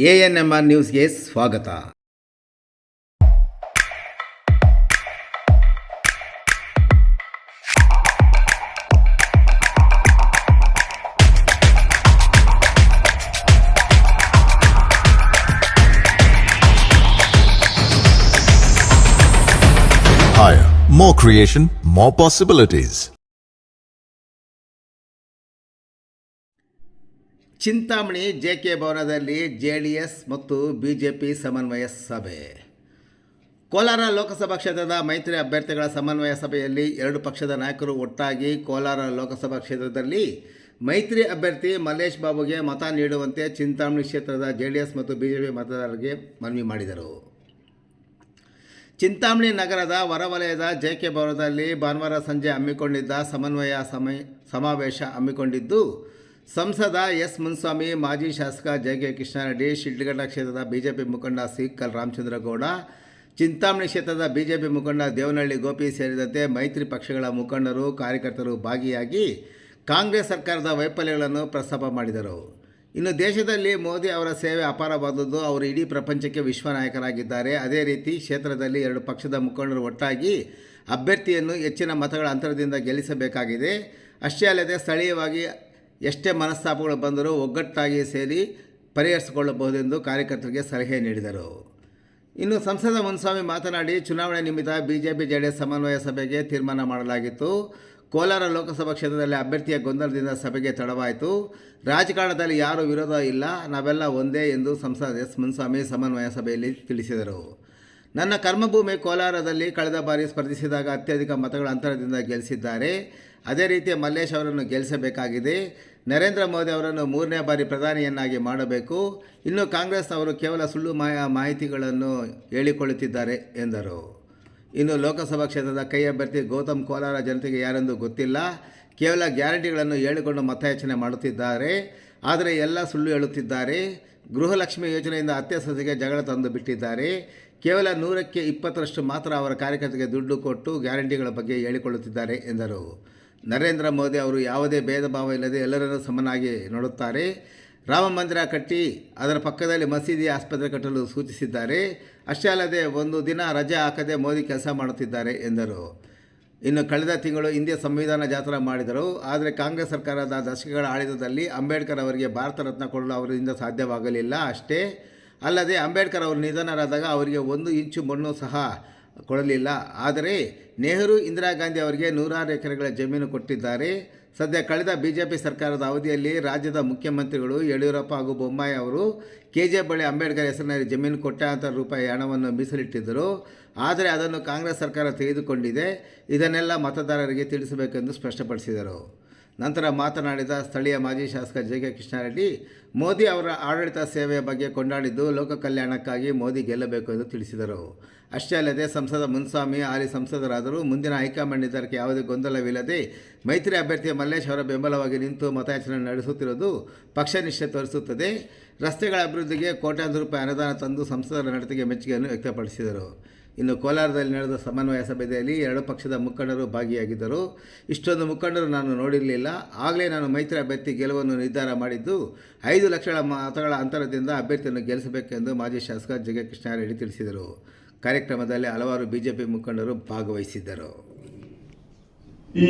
ANMR ನ್ಯೂಸ್ಗೆ ಸ್ವಾಗತ. Higher, more creation, more possibilities. Chintamani JK ಭವನದಲ್ಲಿ JDS ಮತ್ತು BJP ಸಮನ್ವಯ ಸಭೆ. ಕೋಲಾರ ಲೋಕಸಭಾ ಕ್ಷೇತ್ರದ ಮೈತ್ರಿ ಅಭ್ಯರ್ಥಿಗಳ ಸಮನ್ವಯ ಸಭೆಯಲ್ಲಿ ಎರಡು ಪಕ್ಷದ ನಾಯಕರು ಒಟ್ಟಾಗಿ ಕೋಲಾರ ಲೋಕಸಭಾ ಕ್ಷೇತ್ರದಲ್ಲಿ ಮೈತ್ರಿ ಅಭ್ಯರ್ಥಿ ಮಲ್ಲೇಶ್ ಬಾಬುಗೆ ಮತ ನೀಡುವಂತೆ ಚಿಂತಾಮಣಿ ಕ್ಷೇತ್ರದ JDS ಮತ್ತು BJP ಮತದಾರರಿಗೆ ಮನವಿ ಮಾಡಿದರು. ಚಿಂತಾಮಣಿ ನಗರದ ಹೊರವಲಯದ JK ಭವನದಲ್ಲಿ ಭಾನುವಾರ ಸಂಜೆ ಹಮ್ಮಿಕೊಂಡಿದ್ದ ಸಮನ್ವಯ ಸಮಾವೇಶ ಹಮ್ಮಿಕೊಂಡಿದ್ದು, ಸಂಸದ ಎಸ್ ಮುನ್ಸ್ವಾಮಿ, ಮಾಜಿ ಶಾಸಕ JK ಕೃಷ್ಣಾರೆಡ್ಡಿ, ಶಿಡ್ಲಘಟ್ಟ ಕ್ಷೇತ್ರದ BJP ಮುಖಂಡ ಸಿಕಲ್ ರಾಮಚಂದ್ರಗೌಡ, ಚಿಂತಾಮಣಿ ಕ್ಷೇತ್ರದ BJP ಮುಖಂಡ ದೇವನಹಳ್ಳಿ ಗೋಪಿ ಸೇರಿದಂತೆ ಮೈತ್ರಿ ಪಕ್ಷಗಳ ಮುಖಂಡರು, ಕಾರ್ಯಕರ್ತರು ಭಾಗಿಯಾಗಿ ಕಾಂಗ್ರೆಸ್ ಸರ್ಕಾರದ ವೈಫಲ್ಯಗಳನ್ನು ಪ್ರಸ್ತಾಪ ಮಾಡಿದರು. ಇನ್ನು ದೇಶದಲ್ಲಿ ಮೋದಿ ಅವರ ಸೇವೆ ಅಪಾರವಾದದ್ದು, ಅವರು ಇಡೀ ಪ್ರಪಂಚಕ್ಕೆ ವಿಶ್ವ ನಾಯಕರಾಗಿದ್ದಾರೆ. ಅದೇ ರೀತಿ ಕ್ಷೇತ್ರದಲ್ಲಿ ಎರಡು ಪಕ್ಷದ ಮುಖಂಡರು ಒಟ್ಟಾಗಿ ಅಭ್ಯರ್ಥಿಯನ್ನು ಹೆಚ್ಚಿನ ಮತಗಳ ಅಂತರದಿಂದ ಗೆಲ್ಲಿಸಬೇಕಾಗಿದೆ. ಅಷ್ಟೇ ಅಲ್ಲದೆ ಸ್ಥಳೀಯವಾಗಿ ಎಷ್ಟೇ ಮನಸ್ತಾಪಗಳು ಬಂದರೂ ಒಗ್ಗಟ್ಟಾಗಿ ಸೇರಿ ಪರಿಹರಿಸಿಕೊಳ್ಳಬಹುದೆಂದು ಕಾರ್ಯಕರ್ತರಿಗೆ ಸಲಹೆ ನೀಡಿದರು. ಇನ್ನು ಸಂಸದ ಮುನ್ಸ್ವಾಮಿ ಮಾತನಾಡಿ, ಚುನಾವಣೆ ನಿಮಿತ್ತ BJP JDS ಸಮನ್ವಯ ಸಭೆಗೆ ತೀರ್ಮಾನ ಮಾಡಲಾಗಿತ್ತು. ಕೋಲಾರ ಲೋಕಸಭಾ ಕ್ಷೇತ್ರದಲ್ಲಿ ಅಭ್ಯರ್ಥಿಯ ಗೊಂದಲದಿಂದ ಸಭೆಗೆ ತಡವಾಯಿತು. ರಾಜಕಾರಣದಲ್ಲಿ ಯಾರೂ ವಿರೋಧ ಇಲ್ಲ, ನಾವೆಲ್ಲ ಒಂದೇ ಎಂದು ಸಂಸದ ಎಸ್ ಮುನ್ಸ್ವಾಮಿ ಸಮನ್ವಯ ಸಭೆಯಲ್ಲಿ ತಿಳಿಸಿದರು. ನನ್ನ ಕರ್ಮಭೂಮಿ ಕೋಲಾರದಲ್ಲಿ ಕಳೆದ ಬಾರಿ ಸ್ಪರ್ಧಿಸಿದಾಗ ಅತ್ಯಧಿಕ ಮತಗಳ ಅಂತರದಿಂದ ಗೆಲ್ಲಿಸಿದ್ದಾರೆ. ಅದೇ ರೀತಿ ಮಲ್ಲೇಶ್ ಅವರನ್ನು ಗೆಲ್ಲಿಸಬೇಕಾಗಿದೆ. ನರೇಂದ್ರ ಮೋದಿ ಅವರನ್ನು 3ನೇ ಬಾರಿ ಪ್ರಧಾನಿಯನ್ನಾಗಿ ಮಾಡಬೇಕು. ಇನ್ನು ಕಾಂಗ್ರೆಸ್ ಅವರು ಕೇವಲ ಸುಳ್ಳು ಮಾಹಿತಿಗಳನ್ನು ಹೇಳಿಕೊಳ್ಳುತ್ತಿದ್ದಾರೆ ಎಂದರು. ಇನ್ನು ಲೋಕಸಭಾ ಕ್ಷೇತ್ರದ ಕೈ ಅಭ್ಯರ್ಥಿ ಗೌತಮ್ ಕೋಲಾರ ಜನತೆಗೆ ಯಾರೆಂದು ಗೊತ್ತಿಲ್ಲ, ಕೇವಲ ಗ್ಯಾರಂಟಿಗಳನ್ನು ಹೇಳಿಕೊಂಡು ಮತಯಾಚನೆ ಮಾಡುತ್ತಿದ್ದಾರೆ. ಆದರೆ ಎಲ್ಲ ಸುಳ್ಳು ಹೇಳುತ್ತಿದ್ದಾರೆ. ಗೃಹಲಕ್ಷ್ಮಿ ಯೋಜನೆಯಿಂದ ಅತ್ತೆ ಸೊಸೆಗೆ ಜಗಳ ತಂದು ಬಿಟ್ಟಿದ್ದಾರೆ. ಕೇವಲ 100ಕ್ಕೆ 20ರಷ್ಟು ಮಾತ್ರ ಅವರ ಕಾರ್ಯಕರ್ತರಿಗೆ ದುಡ್ಡು ಕೊಟ್ಟು ಗ್ಯಾರಂಟಿಗಳ ಬಗ್ಗೆ ಹೇಳಿಕೊಳ್ಳುತ್ತಿದ್ದಾರೆ ಎಂದರು. ನರೇಂದ್ರ ಮೋದಿ ಅವರು ಯಾವುದೇ ಭೇದ ಭಾವ ಇಲ್ಲದೆ ಎಲ್ಲರನ್ನೂ ಸಮನಾಗಿ ನೋಡುತ್ತಾರೆ. ರಾಮ ಮಂದಿರ ಕಟ್ಟಿ ಅದರ ಪಕ್ಕದಲ್ಲಿ ಮಸೀದಿ, ಆಸ್ಪತ್ರೆ ಕಟ್ಟಲು ಸೂಚಿಸಿದ್ದಾರೆ. ಅಷ್ಟೇ ಅಲ್ಲದೆ ಒಂದು ದಿನ ರಜೆ ಹಾಕದೆ ಮೋದಿ ಕೆಲಸ ಮಾಡುತ್ತಿದ್ದಾರೆ ಎಂದರು. ಇನ್ನು ಕಳೆದ ತಿಂಗಳು ಹಿಂದೆ ಸಂವಿಧಾನ ಜಾಥಾ ಮಾಡಿದರು. ಆದರೆ ಕಾಂಗ್ರೆಸ್ ಸರ್ಕಾರದ ದಶಕಗಳ ಆಡಳಿತದಲ್ಲಿ ಅಂಬೇಡ್ಕರ್ ಅವರಿಗೆ ಭಾರತ ರತ್ನ ಕೊಡಲು ಅವರಿಂದ ಸಾಧ್ಯವಾಗಲಿಲ್ಲ. ಅಷ್ಟೇ ಅಲ್ಲದೆ ಅಂಬೇಡ್ಕರ್ ಅವರು ನಿಧನರಾದಾಗ ಅವರಿಗೆ 1 ಇಂಚು ಮಣ್ಣು ಸಹ ಕೊಡಲಿಲ್ಲ. ಆದರೆ ನೆಹರು, ಇಂದಿರಾ ಗಾಂಧಿ ಅವರಿಗೆ 100 ಎಕರೆಗಳ ಜಮೀನು ಕೊಟ್ಟಿದ್ದಾರೆ. ಸದ್ಯ ಕಳೆದ BJP ಸರ್ಕಾರದ ಅವಧಿಯಲ್ಲಿ ರಾಜ್ಯದ ಮುಖ್ಯಮಂತ್ರಿಗಳು ಯಡಿಯೂರಪ್ಪ ಹಾಗೂ ಬೊಮ್ಮಾಯಿ ಅವರು KG ಬಳಿ ಅಂಬೇಡ್ಕರ್ ಹೆಸರಿನಲ್ಲಿ ಜಮೀನು ಕೋಟ್ಯಾಂತರ ರೂಪಾಯಿ ಹಣವನ್ನು ಮೀಸಲಿಟ್ಟಿದ್ದರು. ಆದರೆ ಅದನ್ನು ಕಾಂಗ್ರೆಸ್ ಸರ್ಕಾರ ತೆಗೆದುಕೊಂಡಿದೆ. ಇದನ್ನೆಲ್ಲ ಮತದಾರರಿಗೆ ತಿಳಿಸಬೇಕೆಂದು ಸ್ಪಷ್ಟಪಡಿಸಿದರು. ನಂತರ ಮಾತನಾಡಿದ ಸ್ಥಳೀಯ ಮಾಜಿ ಶಾಸಕ JK ಕೃಷ್ಣಾರೆಡ್ಡಿ, ಮೋದಿ ಅವರ ಆಡಳಿತ ಸೇವೆಯ ಬಗ್ಗೆ ಕೊಂಡಾಡಿದ್ದು ಲೋಕ ಕಲ್ಯಾಣಕ್ಕಾಗಿ ಮೋದಿ ಗೆಲ್ಲಬೇಕು ಎಂದು ತಿಳಿಸಿದರು. ಅಷ್ಟೇ ಅಲ್ಲದೆ ಸಂಸದ ಮುನ್ಸ್ವಾಮಿ ಹಾಲಿ ಸಂಸದರಾದರೂ ಮುಂದಿನ ಹೈಕಮಾಂಡ್ ನಿರ್ಧಾರಕ್ಕೆ ಯಾವುದೇ ಗೊಂದಲವಿಲ್ಲದೆ ಮೈತ್ರಿ ಅಭ್ಯರ್ಥಿ ಮಲ್ಲೇಶ್ ಅವರ ಬೆಂಬಲವಾಗಿ ನಿಂತು ಮತಯಾಚನೆ ನಡೆಸುತ್ತಿರುವುದು ಪಕ್ಷ ನಿಷ್ಠೆ ತೋರಿಸುತ್ತದೆ. ರಸ್ತೆಗಳ ಅಭಿವೃದ್ಧಿಗೆ ಕೋಟ್ಯಾಂತರ ರೂಪಾಯಿ ಅನುದಾನ ತಂದು ಸಂಸದರ ನಡತೆಗೆ ಮೆಚ್ಚುಗೆಯನ್ನು ವ್ಯಕ್ತಪಡಿಸಿದರು. ಇನ್ನು ಕೋಲಾರದಲ್ಲಿ ನಡೆದ ಸಮನ್ವಯ ಸಭೆಯಲ್ಲಿ ಎರಡು ಪಕ್ಷದ ಮುಖಂಡರು ಭಾಗಿಯಾಗಿದ್ದರು. ಇಷ್ಟೊಂದು ಮುಖಂಡರು ನಾನು ನೋಡಿರಲಿಲ್ಲ. ಆಗಲೇ ನಾನು ಮೈತ್ರಿ ಅಭ್ಯರ್ಥಿ ಗೆಲುವನ್ನು ನಿರ್ಧಾರ ಮಾಡಿದ್ದು 5 ಲಕ್ಷ ಮತಗಳ ಅಂತರದಿಂದ ಅಭ್ಯರ್ಥಿಯನ್ನು ಗೆಲ್ಲಿಸಬೇಕೆಂದು ಮಾಜಿ ಶಾಸಕ JK ಕೃಷ್ಣಾರೆಡ್ಡಿ ತಿಳಿಸಿದರು. ಕಾರ್ಯಕ್ರಮದಲ್ಲಿ ಹಲವಾರು BJP ಮುಖಂಡರು ಭಾಗವಹಿಸಿದ್ದರು. ಈ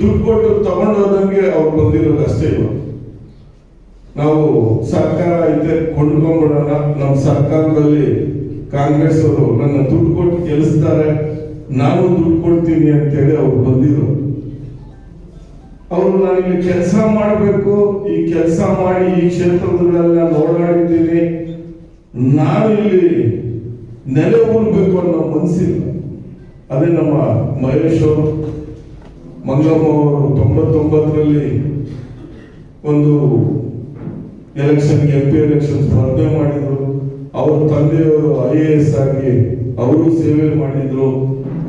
ದುಡ್ಡು ಕೊಟ್ಟು ತಗೊಂಡೋದಂಗೆ ಅವ್ರು ಬಂದಿರೋದು ಅಷ್ಟೇ. ನಾವು ಸರ್ಕಾರ ಇದೆ ಕೊಂಡ್ಕೊಂಡ್ಬಿಡೋಣ, ನಮ್ಮ ಸರ್ಕಾರದಲ್ಲಿ ಕಾಂಗ್ರೆಸ್ ಅವರು ನನ್ನ ದುಡ್ಡು ಕೊಟ್ಟು ಗೆಲ್ಲಿಸ್ತಾರೆ, ನಾನು ದುಡ್ಡು ಕೊಡ್ತೀನಿ ಅಂತೇಳಿ ಅವ್ರು ಬಂದಿದ್ರು. ಅವರು ನನಗೆ ಕೆಲಸ ಮಾಡಬೇಕು, ಈ ಕೆಲಸ ಮಾಡಿ ಈ ಕ್ಷೇತ್ರದಲ್ಲೆಲ್ಲ ಓಡಾಡಿದ್ದೀನಿ, ನಾನು ಇಲ್ಲಿ ನೆಲೆ ಊರ್ಬೇಕು ಅನ್ನೋ ಮನಸ್ಸಿಲ್ಲ. ಅದೇ ನಮ್ಮ ಮಹೇಶ್ ಅವರು, ಮಂಗಮ್ಮ ಅವರು 99ರಲ್ಲಿ ಒಂದು MP ಎಲೆಕ್ಷನ್ ಸ್ಪರ್ಧೆ ಮಾಡಿದ್ರು. ಅವ್ರ ತಂದೆಯವರು IAS ಆಗಿ ಅವರು ಸೇವೆ ಮಾಡಿದ್ರು.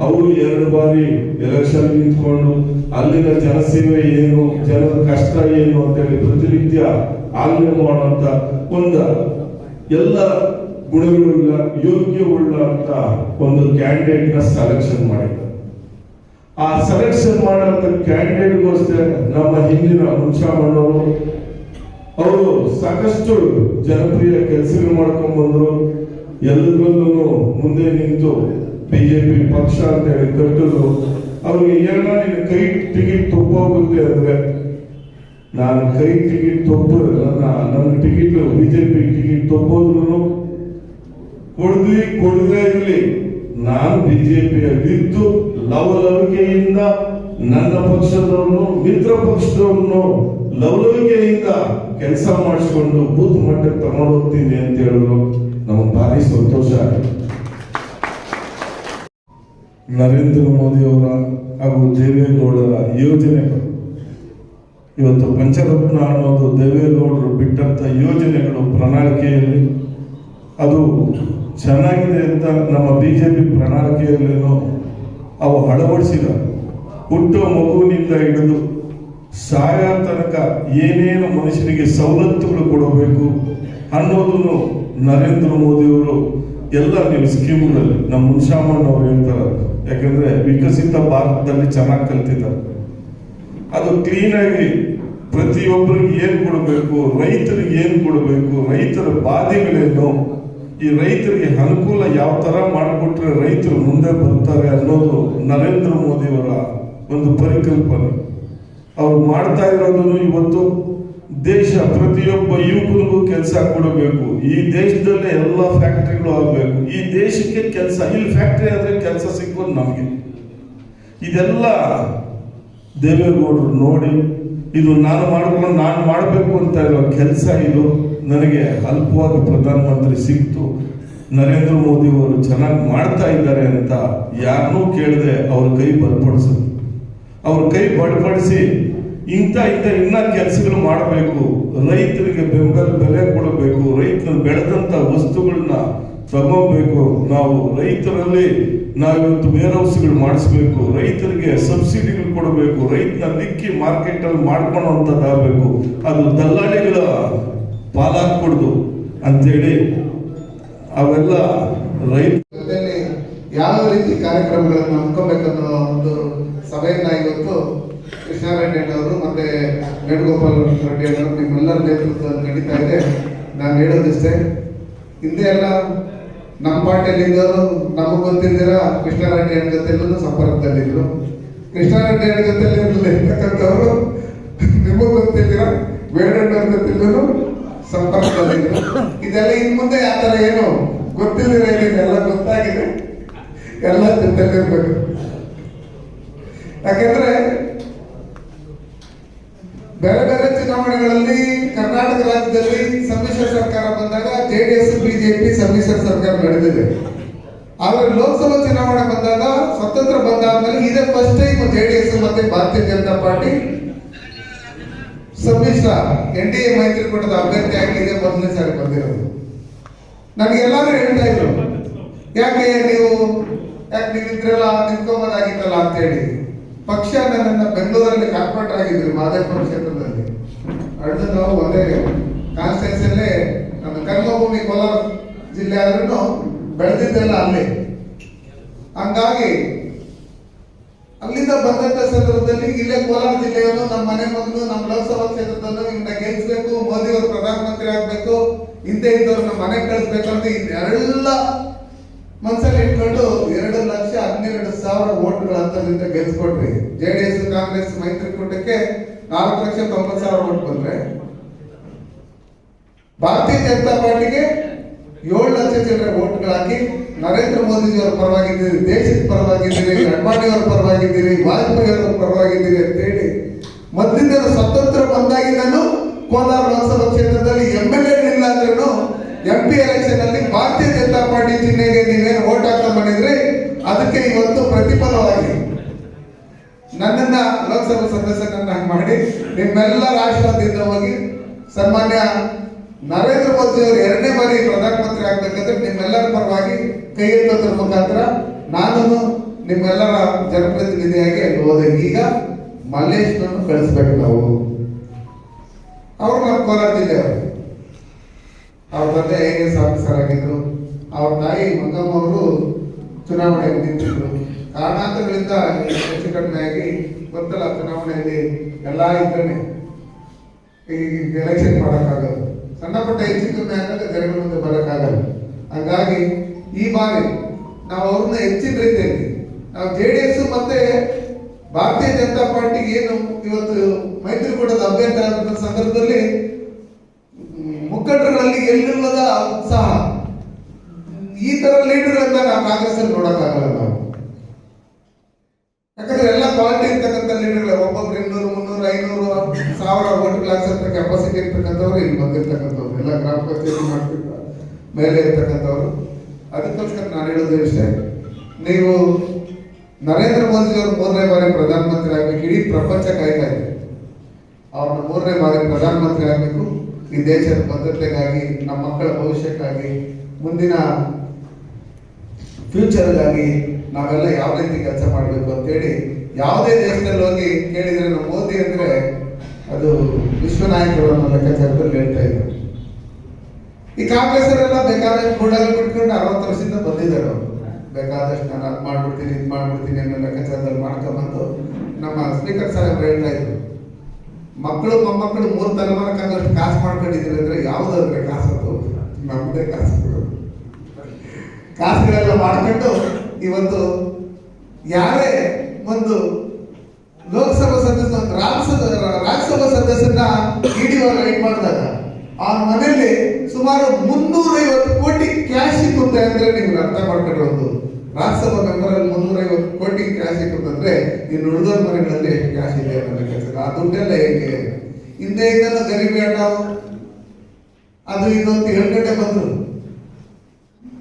ಅವರು 2 ಬಾರಿ ಎಲೆಕ್ಷನ್ ನಿಂತ್ಕೊಂಡು ಅಲ್ಲಿನ ಜನಸೇವೆ ಏನು, ಜನರ ಕಷ್ಟ ಏನು ಅಂತೇಳಿ ಪ್ರತಿನಿತ್ಯ ಆಲೋಚನೆ ಮಾಡುವಂತ ಒಂದು ಎಲ್ಲ ಗುಣಗಳುಳ್ಳ ಯೋಗ್ಯವುಳ್ಳ ಅಂತ ಒಂದು ಕ್ಯಾಂಡಿಡೇಟ್ ನ ಸೆಲೆಕ್ಷನ್ ಮಾಡಿದ್ದಾರೆ. ಆ ಸೆಲೆಕ್ಷನ್ ಮಾಡುವಂತ ಕ್ಯಾಂಡಿಡೇಟ್ಗೋಸ್ಕರ ನಮ್ಮ ಹಿಂದಿನ ಮುನ್ಷಾಮಣ್ಣವರು ಅವರು ಸಾಕಷ್ಟು ಜನಪ್ರಿಯ ಕೆಲಸಗಳು ಮಾಡ್ಕೊಂಡ್ ಬಂದ್ರು. ಎಲ್ಲದರಲ್ಲೂ ಮುಂದೆ ನಿಂತು ಬಿಜೆಪಿ ಪಕ್ಷ ಅಂತ ಹೇಳಿ ಕಟ್ಟಿದ್ರು. ಅವ್ರಿಗೆ ಏನೋ ನಿನ್ನ ಕೈ ಟಿಕೆಟ್ ತಪ್ಪೋಗುತ್ತೆ ಅಂದ್ರೆ, ನಾನು ಕೈ ಟಿಕೆಟ್ ತಪ್ಪಿರಲ್ಲ, ನನ್ನ ಟಿಕೆಟ್ ಬಿಜೆಪಿ ಟಿಕೆಟ್ ತಪ್ಪೋದ್ರು ಕೊಡ್ಲಿ ಕೊಡದೇ ಇರಲಿ, ನಾನು ಬಿಜೆಪಿಯಲ್ಲಿದ್ದು ಲವಲವಿಕೆಯಿಂದ ನನ್ನ ಪಕ್ಷದವನು ಮಿತ್ರ ಪಕ್ಷದವನು ಲವಲವಿಕೆಯಿಂದ ಕೆಲಸ ಮಾಡಿಸ್ಕೊಂಡು ಬೂತ್ ಮಟ್ಟಕ್ಕೆ ತಗೊಂಡು ಹೋಗ್ತೀನಿ ಅಂತ ಹೇಳಿದ್ರು. ನಮಗೆ ಭಾರಿ ಸಂತೋಷ ಆಗಿದೆ. ನರೇಂದ್ರ ಮೋದಿ ಅವರ ಹಾಗೂ ದೇವೇಗೌಡರ ಯೋಜನೆಗಳು, ಇವತ್ತು ಪಂಚರತ್ನ ಅನ್ನೋದು ದೇವೇಗೌಡರು ಬಿಟ್ಟಂತ ಯೋಜನೆಗಳು ಪ್ರಣಾಳಿಕೆಯಲ್ಲಿ ಅದು ಚೆನ್ನಾಗಿದೆ ಅಂತ ನಮ್ಮ ಬಿಜೆಪಿ ಪ್ರಣಾಳಿಕೆಯಲ್ಲೇನೋ ಅವು ಅಳವಡಿಸಿದ. ಹುಟ್ಟುವ ಮಗುವಿನಿಂದ ಹಿಡಿದು ಸಾಯ ತನಕ ಏನೇನು ಮನುಷ್ಯನಿಗೆ ಸವಲತ್ತುಗಳು ಕೊಡಬೇಕು ಅನ್ನೋದನ್ನು ನರೇಂದ್ರ ಮೋದಿಯವರು ಎಲ್ಲ ನೀವು ಸ್ಕೀಮ್ಗಳಲ್ಲಿ ನಮ್ಮ ಮುನ್ಶಾಮಣ್ಣ ಅವರು ಹೇಳ್ತಾರೆ. ಯಾಕಂದ್ರೆ ವಿಕಸಿತ ಭಾರತದಲ್ಲಿ ಚೆನ್ನಾಗಿ ಕಲ್ತಿದ್ದಾರೆ. ಅದು ಕ್ಲೀನಾಗಿ ಪ್ರತಿಯೊಬ್ಬರಿಗೆ ಏನ್ ಕೊಡಬೇಕು, ರೈತರಿಗೆ ಏನ್ ಕೊಡಬೇಕು, ರೈತರ ಬಾಧೆಗಳೇನು, ಈ ರೈತರಿಗೆ ಅನುಕೂಲ ಯಾವ ತರ ಮಾಡಿಕೊಟ್ರೆ ರೈತರು ಮುಂದೆ ಬರ್ತಾರೆ ಅನ್ನೋದು ನರೇಂದ್ರ ಮೋದಿಯವರ ಒಂದು ಪರಿಕಲ್ಪನೆ. ಅವ್ರು ಮಾಡ್ತಾ ಇರೋದನ್ನು ಇವತ್ತು ದೇಶ ಪ್ರತಿಯೊಬ್ಬ ಯುವಕನಿಗೂ ಕೆಲಸ ಕೊಡಬೇಕು. ಈ ದೇಶದಲ್ಲೇ ಎಲ್ಲ ಫ್ಯಾಕ್ಟ್ರಿಗಳು ಆಗಬೇಕು. ಈ ದೇಶಕ್ಕೆ ಕೆಲಸ, ಇಲ್ಲಿ ಫ್ಯಾಕ್ಟ್ರಿ ಆದ್ರೆ ಕೆಲಸ ಸಿಕ್ಕೋದು ನಮಗೆ. ಇದೆಲ್ಲ ದೇವೇಗೌಡರು ನೋಡಿ ಇದು ನಾನು ಮಾಡ್ಕೊಂಡು ನಾನು ಮಾಡಬೇಕು ಅಂತ ಇರೋ ಕೆಲಸ, ಇದು ನನಗೆ ಅಲ್ಪವಾಗಿ ಪ್ರಧಾನಮಂತ್ರಿ ಸಿಕ್ತು, ನರೇಂದ್ರ ಮೋದಿ ಅವರು ಚೆನ್ನಾಗಿ ಮಾಡ್ತಾ ಇದ್ದಾರೆ ಅಂತ ಯಾರನ್ನೂ ಕೇಳದೆ ಅವ್ರ ಕೈ ಬಲಪಡಿಸಿದ್ರು. ಅವ್ರ ಕೈ ಬಲಪಡಿಸಿ ಇಂಥ ಇನ್ನ ಕೆಲಸಗಳು ಮಾಡಬೇಕು, ರೈತರಿಗೆ ಬೆಂಬಲ ಬೆಲೆ ಕೊಡಬೇಕು, ರೈತರು ಬೆಳೆದಂತ ವಸ್ತುಗಳನ್ನ ತಗೋಬೇಕು, ನಾವು ರೈತರಲ್ಲಿ ನಾವಿವತ್ತು ವೇರ್ ಹೌಸ್ಗಳು ಮಾಡಿಸ್ಬೇಕು, ರೈತರಿಗೆ ಸಬ್ಸಿಡಿಗಳು ಕೊಡಬೇಕು, ರೈತನ ದಿಕ್ಕಿ ಮಾರ್ಕೆಟ್ ಅಲ್ಲಿ ಮಾಡ್ಕೊಳ್ಳುವಂಥದ್ದಾಗಬೇಕು, ಅದು ದಲ್ಲಾಳಿಗಳ ಪಾಲಾಗ್ಕೊಡ್ದು ಅಂತೇಳಿ ಅವೆಲ್ಲ ರೈತ ಯಾವ ರೀತಿ ಕಾರ್ಯಕ್ರಮಗಳನ್ನು ಹಮ್ಮಿಕೋಬೇಕನ್ನೋ ಒಂದು ಸಭೆಯನ್ನ ಇವತ್ತು ಕೃಷ್ಣಾರೆಡ್ಡಿ ಅವರು ಮತ್ತೆ ವೇಣುಗೋಪಾಲ್ ರೆಡ್ಡಿ ಅವರು ನಿಮ್ಮೆಲ್ಲರ ನೇತೃತ್ವದಲ್ಲಿ ನಡೀತಾ ಇದೆ. ನಾನು ಹೇಳೋದಿಷ್ಟೇ, ಹಿಂದೆ ಎಲ್ಲ ನಮ್ಮ ಪಾರ್ಟಿಯಲ್ಲಿದ್ದವರು ನಮಗೆ ಗೊತ್ತಿದ್ದೀರ ಕೃಷ್ಣಾರೆಡ್ಡಿ ಅವ್ರ ಜೊತೆಲ್ಲೂ ಸಂಪರ್ಕದಲ್ಲಿದ್ರು. ಕೃಷ್ಣಾರೆಡ್ಡಿ ಅವ್ರ ಜೊತೆಲಿ ಇರ್ತಕ್ಕಂಥವರು ನಿಮಗೂ ಗೊತ್ತಿದ್ದೀರ ವೇಣುಗೋಪಾಲ್ ಅವ್ರ ಜೊತೆಲ್ಲೂ ಸಂಪರ್ಕದಲ್ಲಿದ್ರು. ಇದೆಲ್ಲ ಇನ್ ಮುಂದೆ ಆ ಥರ ಏನು ಗೊತ್ತಿಲ್ಲ, ಎಲ್ಲ ಗೊತ್ತಾಗಿದೆ, ಎಲ್ಲ ಜೊತೆಲಿರ್ಬೇಕು. ಯಾಕೆಂದ್ರೆ ಬೇರೆ ಬೇರೆ ಚುನಾವಣೆಗಳಲ್ಲಿ ಕರ್ನಾಟಕ ರಾಜ್ಯದಲ್ಲಿ ಸಮ್ಮಿಶ್ರ ಸರ್ಕಾರ ಬಂದಾಗ JDS ಬಿಜೆಪಿ ಸಮ್ಮಿಶ್ರ ಸರ್ಕಾರ ನಡೆದಿದೆ. ಆದ್ರೆ ಲೋಕಸಭಾ ಚುನಾವಣೆ ಬಂದಾಗ ಸ್ವತಂತ್ರ ಬಂದಾದ್ಮೇಲೆ ಇದೇ ಫಸ್ಟ್ ಟೈಮ್ JDS ಮತ್ತೆ ಭಾರತೀಯ ಜನತಾ ಪಾರ್ಟಿ ಸಮ್ಮಿಶ್ರ NDA ಮೈತ್ರಿಕೂಟದ ಅಭ್ಯರ್ಥಿಯಾಗಿ ಇದೇ ಮೊದಲನೇ ಸಾರಿ ಬಂದಿರೋದು. ನನಗೆಲ್ಲಾರು ಹೇಳ್ತಾ ಇದ್ರು, ಯಾಕೆ ನೀವಿದ್ರೆಲ್ಲ ನಿಂತ್ಕೋಬೋದಾಗಿತ್ತಲ್ಲ ಅಂತೇಳಿ. ಪಕ್ಷ ನನ್ನನ್ನು ಬೆಂಗಳೂರಲ್ಲಿ ಕಾರ್ಪೊರೇಟರ್ ಆಗಿದ್ರು ಮಾದೇಪುರ ಕ್ಷೇತ್ರದಲ್ಲಿ. ಅಡ್ದು ನಾವು ಒಂದೇ ಕಾನ್ಸ್ಟಿಟ್ಯೂನ್ಸಿಯಲ್ಲೇ, ನನ್ನ ಕರ್ಮಭೂಮಿ ಕೋಲಾರ ಜಿಲ್ಲೆ ಆದ್ರೂ ಬೆಳೆದಿದ್ದೆಲ್ಲ ಅಲ್ಲಿ. ಹಂಗಾಗಿ ಅಲ್ಲಿಂದ ಬಂದಂತ ಸಂದರ್ಭದಲ್ಲಿ ಇಲ್ಲೇ ಕೋಲಾರ ಜಿಲ್ಲೆಯನ್ನು ನಮ್ಮ ಮನೆ ಮಗನು ನಮ್ಮ ಲೋಕಸಭಾ ಕ್ಷೇತ್ರದಲ್ಲೂ ಇವನ್ನ ಗೆಲ್ಲಿಸಬೇಕು, ಮೋದಿ ಅವರು ಪ್ರಧಾನಮಂತ್ರಿ ಆಗ್ಬೇಕು, ಹಿಂದೆ ಇದ್ದವ್ರನ್ನ ಮನೆಗೆ ಕಳಿಸ್ಬೇಕು ಅಂತ ಎಲ್ಲ ಮನಸ್ಸಲ್ಲಿ ಇಟ್ಕೊಂಡು 2,12,000 ವೋಟ್ಗಳ ಅಂತರದಿಂದ ಗೆಲ್ಸ್ಕೊಟ್ರಿ. JDS ಕಾಂಗ್ರೆಸ್ ಮೈತ್ರಿಕೂಟಕ್ಕೆ 4,90,000 ವೋಟ್ ಬಂದ್ರೆ, ಭಾರತೀಯ ಜನತಾ ಪಾರ್ಟಿಗೆ 7 ಲಕ್ಷ ಚಿಲ್ಲರೆ ವೋಟ್ಗಳಾಕಿ ನರೇಂದ್ರ ಮೋದಿಜಿಯವರ ಪರವಾಗಿದ್ದೀರಿ, ದೇಶದ ಪರವಾಗಿದ್ದೀರಿ, ಅಡ್ವಾಣಿಯವರ ಪರವಾಗಿದ್ದೀರಿ, ವಾಜಪೇಯಿ ಅವರ ಪರವಾಗಿದ್ದೀರಿ ಅಂತ ಹೇಳಿ ಮೊದಲಿಂದ ಸ್ವತಂತ್ರ ಬಂದಾಗಿ ನಾನು ಕೋಲಾರ ಲೋಕಸಭಾ ಕ್ಷೇತ್ರದಲ್ಲಿ MLA ಇಲ್ಲ ಅಂದ್ರೂ MP ಎಲೆಕ್ಷನ್ ಅಲ್ಲಿ ಭಾರತೀಯ ಜನತಾ ಪಾರ್ಟಿ ಚಿಹ್ನೆಗೆ ನೀವೇನು ವೋಟ್ ಹಾಕ್ತಾ ಬಂದಿದ್ರಿ, ಅದಕ್ಕೆ ಇವತ್ತು ಪ್ರತಿಫಲವಾಗಿ ನನ್ನನ್ನ ಲೋಕಸಭಾ ಸದಸ್ಯರನ್ನಾಗಿ ಮಾಡಿ ನಿಮ್ಮೆಲ್ಲರ ಆಶೀರ್ವಾದದಿಂದ ಹೋಗಿ ಸನ್ಮಾನ್ಯ ನರೇಂದ್ರ ಮೋದಿ ಅವರು 2ನೇ ಬಾರಿ ಪ್ರಧಾನಮಂತ್ರಿ ಆಗ್ಬೇಕಂದ್ರೆ ನಿಮ್ಮೆಲ್ಲರ ಪರವಾಗಿ ಕೈ ಎತ್ತೋದ್ರ ಮುಖಾಂತರ ನಾನು ನಿಮ್ಮೆಲ್ಲರ ಜನಪ್ರತಿನಿಧಿಯಾಗಿ ಅಲ್ಲಿ ಹೋದೆ. ಈಗ ಮಲ್ಲೇಶ್ವರನ್ನು ಕಳಿಸ್ಬೇಕು ನಾವು. ಅವರು ನಮ್ಮ ಕೋಲಾರ ಜಿಲ್ಲೆಯವರು. ಅವ್ರ ತಂದೆ IAS ಆಫೀಸರ್ ಆಗಿದ್ರು. ಅವ್ರ ತಾಯಿ ಮಂಗಮ್ಮ ಅವರು ಚುನಾವಣೆಗೆ ನಿಂತಿದ್ರು. ಕಾರಣಾಂತರಗಳಿಂದ ಹೆಚ್ಚು ಕಡಿಮೆ ಆಗಿ ಗೊತ್ತಲ್ಲ, ಚುನಾವಣೆಯಲ್ಲಿ ಎಲ್ಲ ಇದ್ರೇನೆ ಈ ಎಲೆಕ್ಷನ್ ಮಾಡೋಕ್ಕಾಗಲ್ಲ, ಸಣ್ಣ ಪುಟ್ಟ ಹೆಚ್ಚು ಕಮ್ಮಿ ಆದಾಗ ಜನಗಳ ಮುಂದೆ ಬರೋಕ್ಕಾಗಲ್ಲ. ಹಾಗಾಗಿ ಈ ಬಾರಿ ನಾವು ಅವ್ರನ್ನ ಹೆಚ್ಚಿನ ರೀತಿಯಲ್ಲಿ ನಾವು JDS ಮತ್ತೆ ಭಾರತೀಯ ಜನತಾ ಪಾರ್ಟಿಗೆ ಏನು ಇವತ್ತು ಮೈತ್ರಿಕೂಟದ ಅಭ್ಯರ್ಥಿ ಆದ ಸಂದರ್ಭದಲ್ಲಿ ಮುಖಂಡರುಗಳಲ್ಲಿ ಎಲ್ಲಿಲ್ಲದ ಉತ್ಸಾಹ, ಈ ತರ ಲೀಡರ್ಗಳನ್ನ ನಾವು ಕಾಂಗ್ರೆಸ್ ಅಲ್ಲಿ ನೋಡಕ್ಕಾಗಲ್ಲ ನಾವು. ಯಾಕಂದ್ರೆ ಎಲ್ಲ ಕ್ವಾಲಿಟಿ ಇರ್ತಕ್ಕಂಥ ಲೀಡರ್ಗಳು, ಒಬ್ಬೊಬ್ರು 200, 300, 500, 1000 ಓಟ್ಗಳು ಹಾಕ್ಸಂತ ಕೆಪಾಸಿಟಿ ಇರ್ತಕ್ಕಂಥವ್ರು ಇಲ್ಲಿ ಬಂದಿರ್ತಕ್ಕಂಥವ್ರು, ಎಲ್ಲ ಗ್ರಾಮ ಪಂಚಾಯತಿ ಮಾಡ್ತಿದ್ದ ಮೇಲೆ ಇರ್ತಕ್ಕಂಥವ್ರು. ಅದಕ್ಕೋಸ್ಕರ ನಾನು ಹೇಳೋದು ಇಷ್ಟೇ, ನೀವು ನರೇಂದ್ರ ಮೋದಿ ಅವರು 3ನೇ ಬಾರಿ ಪ್ರಧಾನಮಂತ್ರಿ ಆಗ್ಬೇಕು. ಇಡೀ ಪ್ರಪಂಚ ಕಾಯ್ತಾ ಇದೆ, ಅವ್ರನ್ನ 3ನೇ ಬಾರಿ ಪ್ರಧಾನಮಂತ್ರಿ ಆಗ್ಬೇಕು. ಈ ದೇಶದ ಭದ್ರತೆಗಾಗಿ, ನಮ್ಮ ಮಕ್ಕಳ ಭವಿಷ್ಯಕ್ಕಾಗಿ, ಮುಂದಿನ ಫ್ಯೂಚರ್ಗಾಗಿ ನಾವೆಲ್ಲ ಯಾವ ರೀತಿ ಕೆಲಸ ಮಾಡಬೇಕು ಅಂತೇಳಿ ಯಾವುದೇ ದೇಶದಲ್ಲಿ ಹೋಗಿ ಕೇಳಿದ್ರೆ ನಾವು ಮೋದಿ ಅಂದ್ರೆ ಅದು ವಿಶ್ವನಾಯಕರು ಅನ್ನೋ ಲೆಕ್ಕಾಚಾರದಲ್ಲಿ ಹೇಳ್ತಾ ಇದ್ದಾರೆ. ಈ ಕಾಂಗ್ರೆಸ್ ಅವರೆಲ್ಲ ಬೇಕಾದಷ್ಟು ಗೂಡಲ್ಲಿ ಬಿಟ್ಕೊಂಡು 60 ವರ್ಷದಿಂದ ಬಂದಿದ್ದಾರೆ. ಅವರು ಬೇಕಾದಷ್ಟು ನಾನು ಅದು ಮಾಡ್ಬಿಡ್ತೀನಿ, ಇದು ಮಾಡ್ಬಿಡ್ತೀನಿ ಅನ್ನೋ ಲೆಕ್ಕಾಚಾರದಲ್ಲಿ ಮಾಡ್ಕೊಂಬಂದು ನಮ್ಮ ಸ್ಪೀಕರ್ ಸಾಹೇಬ್ ಹೇಳ್ತಾ ಇದ್ರು, ಮಕ್ಕಳು ಮೊಮ್ಮಕ್ಕಳು 3 ತಲೆಮಾರಕ್ಕಾಗಷ್ಟು ಕಾಸು ಮಾಡ್ಕೊಂಡಿದ್ರು ಅಂದ್ರೆ ಯಾವುದಾದ್ರೆ ಕಾಸು, ನಮ್ಮದೇ ಕಾಸುಗಳು, ಕಾಸುಗಳೆಲ್ಲ ಮಾಡ್ಕೊಂಡು ಇವತ್ತು ಯಾರೇ ಒಂದು ಲೋಕಸಭಾ ಸದಸ್ಯ, ರಾಜ್ಯಸಭಾ ಸದಸ್ಯನ ಇಡಿ ರೈಡ್ ಮಾಡಿದಾಗ ಆ ಮನೆಯಲ್ಲಿ ಸುಮಾರು 350 ಕೋಟಿ ಕ್ಯಾಶ್ ಸಿಕ್ಕುತ್ತೆ ಅಂದ್ರೆ ನಿಮ್ಗೆ ಅರ್ಥ ಮಾಡ್ಕೊಂಡಿರೋದು. ರಾಜ್ಯಸಭಾ ಮೆಂಬರ್ ಅಲ್ಲಿ 350 ಕೋಟಿ ಕ್ಯಾಶ್ ಸಿಕ್ಕುತ್ತಂದ್ರೆ ಇನ್ನು ಉಳಿದೋರ್ ಮನೆಗಳಲ್ಲಿ ಎಷ್ಟು ಕ್ಯಾಶ್ ಇದೆ ಅನ್ನೋ ಕೆಲಸ. ಆ ದುಡ್ಡೆಲ್ಲ ಹೇಗೆ ಹಿಂದೆ ಇದೆಲ್ಲ ಗರೀಬಿ ಹಠಾವ್ ಅದು ಇದು ಅಂತ ಹೇಳ್ಕೊಂಡೆ ಬಂದ್ರು.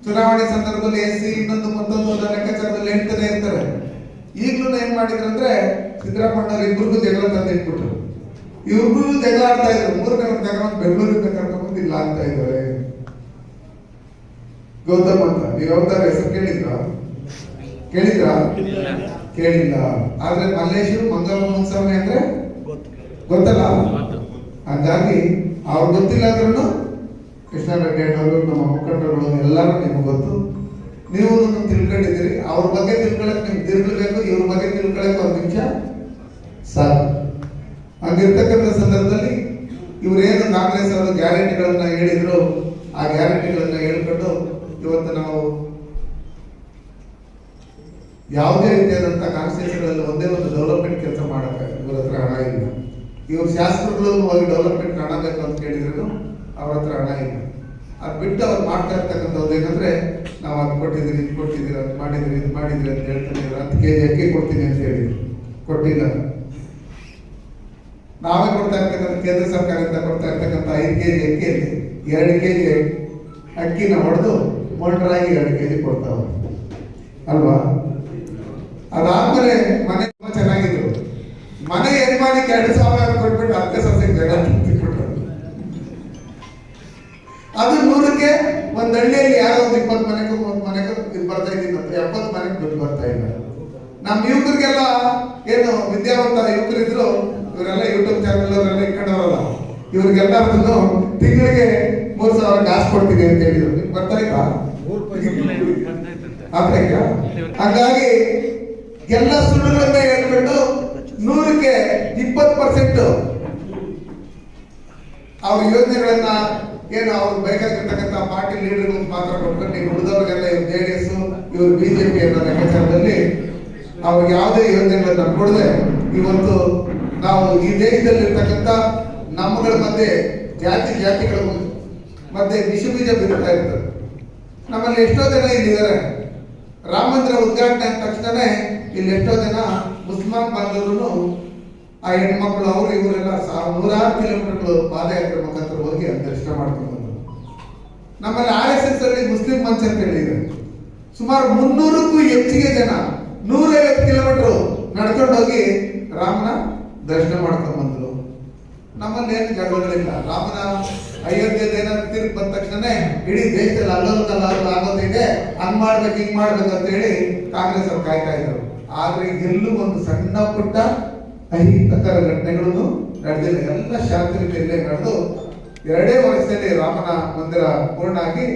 ಚುನಾವಣೆ ಸಂದರ್ಭದಲ್ಲಿ SC ಇನ್ನೊಂದು ಮತ್ತೊಂದು ಲೆಕ್ಕಾಚಾರದಲ್ಲಿ ಹೇಳ್ತಾನೆ ಇರ್ತಾರೆ. ಈಗಲೂ ಏನ್ ಮಾಡಿದ್ರು ಅಂದ್ರೆ ಸಿದ್ದರಾಮಯ್ಯ ಇಬ್ಬರಿಗೂ ಜಗಳ ತಂದಿಟ್ಬಿಟ್ರು. ಇವ್ರಿಗೂ ಜಗಳ ಆಡ್ತಾ ಇದ್ರು. 3ನೇ ತಗೊಂಡು ಬೆಂಗಳೂರಿಂದ ಕರ್ಕೊಂಡ್ಬಂದು ಇಲ್ಲ ಆಗ್ತಾ ಇದ್ದಾರೆ. ಗೌತಮ್ ಅಂತ ನೀವು ಯಾವ್ದಾರ ಹೆಸರು ಕೇಳಿಲ್ಲ. ಆದ್ರೆ ಮಲ್ಲೇಶು ಮಂಗಲ ಮುನ್ಸ್ವಾಮಿ ಅಂದ್ರೆ ಗೊತ್ತಲ್ಲ. ಹಾಗಾಗಿ ಅವ್ರು ಗೊತ್ತಿಲ್ಲ ಅಂದ್ರೂ ಕೃಷ್ಣ ರೆಡ್ಡಿ ಅವರು, ನಮ್ಮ ಮುಖಂಡರುಗಳು ಎಲ್ಲರೂ ನಿಮ್ಗೆ ಗೊತ್ತು. ನೀವು ತಿಳ್ಕೊಂಡಿದ್ದೀರಿ. ಅವ್ರ ಬಗ್ಗೆ ತಿಳ್ಕೊಳಕ್ ನಿಮ್ಗೆ ತಿಳ್ಕೊಳ್ಬೇಕು, ಇವ್ರ ಬಗ್ಗೆ ತಿಳ್ಕೊಳಕ್ 1 ನಿಮಿಷ ಸಾಕು. ಹಾಗಿರ್ತಕ್ಕಂಥ ಸಂದರ್ಭದಲ್ಲಿ ಇವ್ರೇನು ಕಾಂಗ್ರೆಸ್ ಅವರು ಗ್ಯಾರಂಟಿಗಳನ್ನ ಹೇಳಿದ್ರು, ಆ ಗ್ಯಾರಂಟಿಗಳನ್ನ ಹೇಳ್ಕೊಂಡು ಇವತ್ತು ನಾವು ಯಾವುದೇ ರೀತಿಯಾದಂಥ ಕಾನ್ಸ್ಟಿಟ್ಯೂಷನ್ಗಳಲ್ಲಿ ಒಂದೇ ಒಂದು ಡೆವಲಪ್ಮೆಂಟ್ ಕೆಲಸ ಮಾಡಕ್ಕೆ ಇವ್ರ ಹತ್ರ ಹಣ ಇಲ್ಲ. ಇವ್ರ ಶಾಸಕರುಗಳು ಹೋಗಿ ಡೆವಲಪ್ಮೆಂಟ್ ಹಣ ಬೇಕು ಅಂತ ಕೇಳಿದ್ರು, ಅವ್ರ ಹತ್ರ ಹಣ ಇಲ್ಲ. ಅದು ಬಿಟ್ಟು ಅವ್ರು ಮಾಡ್ತಾ ಇರ್ತಕ್ಕಂಥದ್ದು ಏನಂದ್ರೆ ನಾವು ಅದು ಕೊಟ್ಟಿದ್ದೀರಿ, ಇದು ಕೊಟ್ಟಿದ್ದೀರಿ, ಅದು ಮಾಡಿದ್ರಿ, ಇದು ಮಾಡಿದ್ರಿ ಅಂತ ಹೇಳ್ತಾನೆ. 10 kg ಅಕ್ಕಿ ಕೊಡ್ತೀನಿ ಅಂತ ಹೇಳಿದ್ರು, ಕೊಟ್ಟಿಲ್ಲ. ನಾವೇ ಕೊಡ್ತಾ ಇರ್ತಕ್ಕಂಥ ಕೇಂದ್ರ ಸರ್ಕಾರದಿಂದ ಕೊಡ್ತಾ ಇರ್ತಕ್ಕಂಥ 5 kg ಅಕ್ಕಿಯಲ್ಲಿ 2 kg ಅಕ್ಕಿನ ಹೊಡೆದು ಮೋಲ್ಡರಾಗಿ 2 kg ಕೊಡ್ತಾವ ಅಲ್ವಾ. ಅದಾದ್ಮೇಲೆ ಮನೆ ತುಂಬಾ ಚೆನ್ನಾಗಿದ್ರು. ಮನೆ ಯಜಮಾನಿಗೆ 2,000 ಕೊಟ್ಬಿಟ್ಟು 10 ಸೊಸೆಗೆ ಜಗ ತುಂಬಿಟ್ರು. ಅದು 100ಕ್ಕೆ ಒಂದ್ ಹಳ್ಳಿಯಲ್ಲಿ ಯಾರೋ ಒಂದು 20 ಮನೆಗೂ 30 ಮನೆಗೂ ಇದು ಬರ್ತಾ ಇದ್ದೀನಿ, 70 ಮನೆಗೆ ದುಡ್ಡು ಬರ್ತಾ ಇಲ್ಲ. ನಮ್ಮ ಯುವಕರಿಗೆಲ್ಲ ಏನು ವಿದ್ಯಾವಂತ ಯುವಕರಿದ್ರು, ಇವರೆಲ್ಲ ಯೂಟ್ಯೂಬ್ ಚಾನಲ್ ಅವರೆಲ್ಲ ಇಟ್ಕೊಂಡವರಲ್ಲ, ಇವ್ರಿಗೆಲ್ಲರನ್ನು ತಿಂಗಳಿಗೆ 3,000 ಕಾಸು ಕೊಡ್ತೀನಿ ಅಂತ ಹೇಳಿದ್ರು. ನಿಮ್ಗೆ ಬರ್ತಾ ಇಲ್ಲ? ಹಾಗಾಗಿ ಎಲ್ಲ ಸುಳ್ಳುಗಳನ್ನ ಹೇಳ್ಬಿಟ್ಟು 100ಕ್ಕೆ 20% ಅವ್ರ ಯೋಜನೆಗಳನ್ನ ಏನು ಅವ್ರು ಬೇಕಾಗಿರ್ತಕ್ಕಂಥ ಪಾರ್ಟಿ ಲೀಡರ್ಗಳು ಮಾತ್ರ ಕೊಟ್ಕೊಂಡು ನೀವು ಉಳಿದವ್ರಿಗೆಲ್ಲ JDS ಇವರು BJP ಅನ್ನೋ ಲೆಕ್ಕಾಚಾರದಲ್ಲಿ ಅವ್ರಿಗೆ ಯಾವುದೇ ಯೋಜನೆಗಳನ್ನ ಕೊಡದೆ ಇವತ್ತು ನಾವು ಈ ದೇಶದಲ್ಲಿರ್ತಕ್ಕಂಥ ನಮ್ಮಗಳ ಮಧ್ಯೆ ಜಾತಿಗಳ ಮಧ್ಯೆ ವಿಷಬೀಜ ಬಿಡ್ತಾ ಇರ್ತದೆ. ನಮ್ಮಲ್ಲಿ ಎಷ್ಟೋ ಜನ ಇಲ್ಲಿದ್ದಾರೆ. ರಾಮ ಮಂದಿರ ಉದ್ಘಾಟನೆ ಆದ ತಕ್ಷಣ ಇಲ್ಲಿ ಎಷ್ಟೋ ಜನ ಮುಸ್ಲಿಂ ಬಾಂಧವರು ಆ ಹೆಣ್ಮಕ್ಳು ಅವರು ಇವರೆಲ್ಲ 100 ಕಿಲೋಮೀಟರ್ಗಳು ಪಾದಯಾತ್ರೆ ಮುಖಾಂತರ ಹೋಗಿ ದರ್ಶನ ಮಾಡ್ಕೊಂಡು ಬಂದರು. ನಮ್ಮಲ್ಲಿ RSS ಅಲ್ಲಿ ಮುಸ್ಲಿಂ ಮಂಚ್ ಅಂತ ಹೇಳಿದ್ರೆ ಸುಮಾರು 300ಕ್ಕೂ ಹೆಚ್ಚಿಗೆ ಜನ 150 ಕಿಲೋಮೀಟರ್ ನಡ್ಕೊಂಡು ಹೋಗಿ ರಾಮನ ದರ್ಶನ ಮಾಡ್ಕೊಂಡು ಬಂದರು. ನಮ್ಮಲ್ಲಿ ಏನು ಜಗಳಗಳಿಲ್ಲ. ರಾಮನ ಅಯೋಧ್ಯೆದೇನಾದ್ರು ತಿರುಗಿ ಬಂದ ತಕ್ಷಣ ಇಡೀ ದೇಶದಲ್ಲಿ ಅಲ್ಲೋಲ ಆಗೋದಿದೆ, ಹಂಗ್ ಮಾಡ್ಬೇಕು ಹಿಂಗ್ ಮಾಡ್ಬೇಕು ಅಂತ ಹೇಳಿ ಕಾಂಗ್ರೆಸ್ ಅವ್ರು ಕಾಯ್ತಾ ಇದ್ರು. ಆದ್ರೆ ಎಲ್ಲೂ ಒಂದು ಸಣ್ಣ ಪುಟ್ಟ ಅಹಿತಕರ ಘಟನೆಗಳನ್ನು ನಡೆದಿಲ್ಲ. ಎಲ್ಲ ಶಾಂತಿ ರೀತಿಯಲ್ಲೇ ನಡೆದು 2 ವರ್ಷದಲ್ಲಿ ರಾಮನ ಮಂದಿರ ಪೂರ್ಣ ಆಗಿ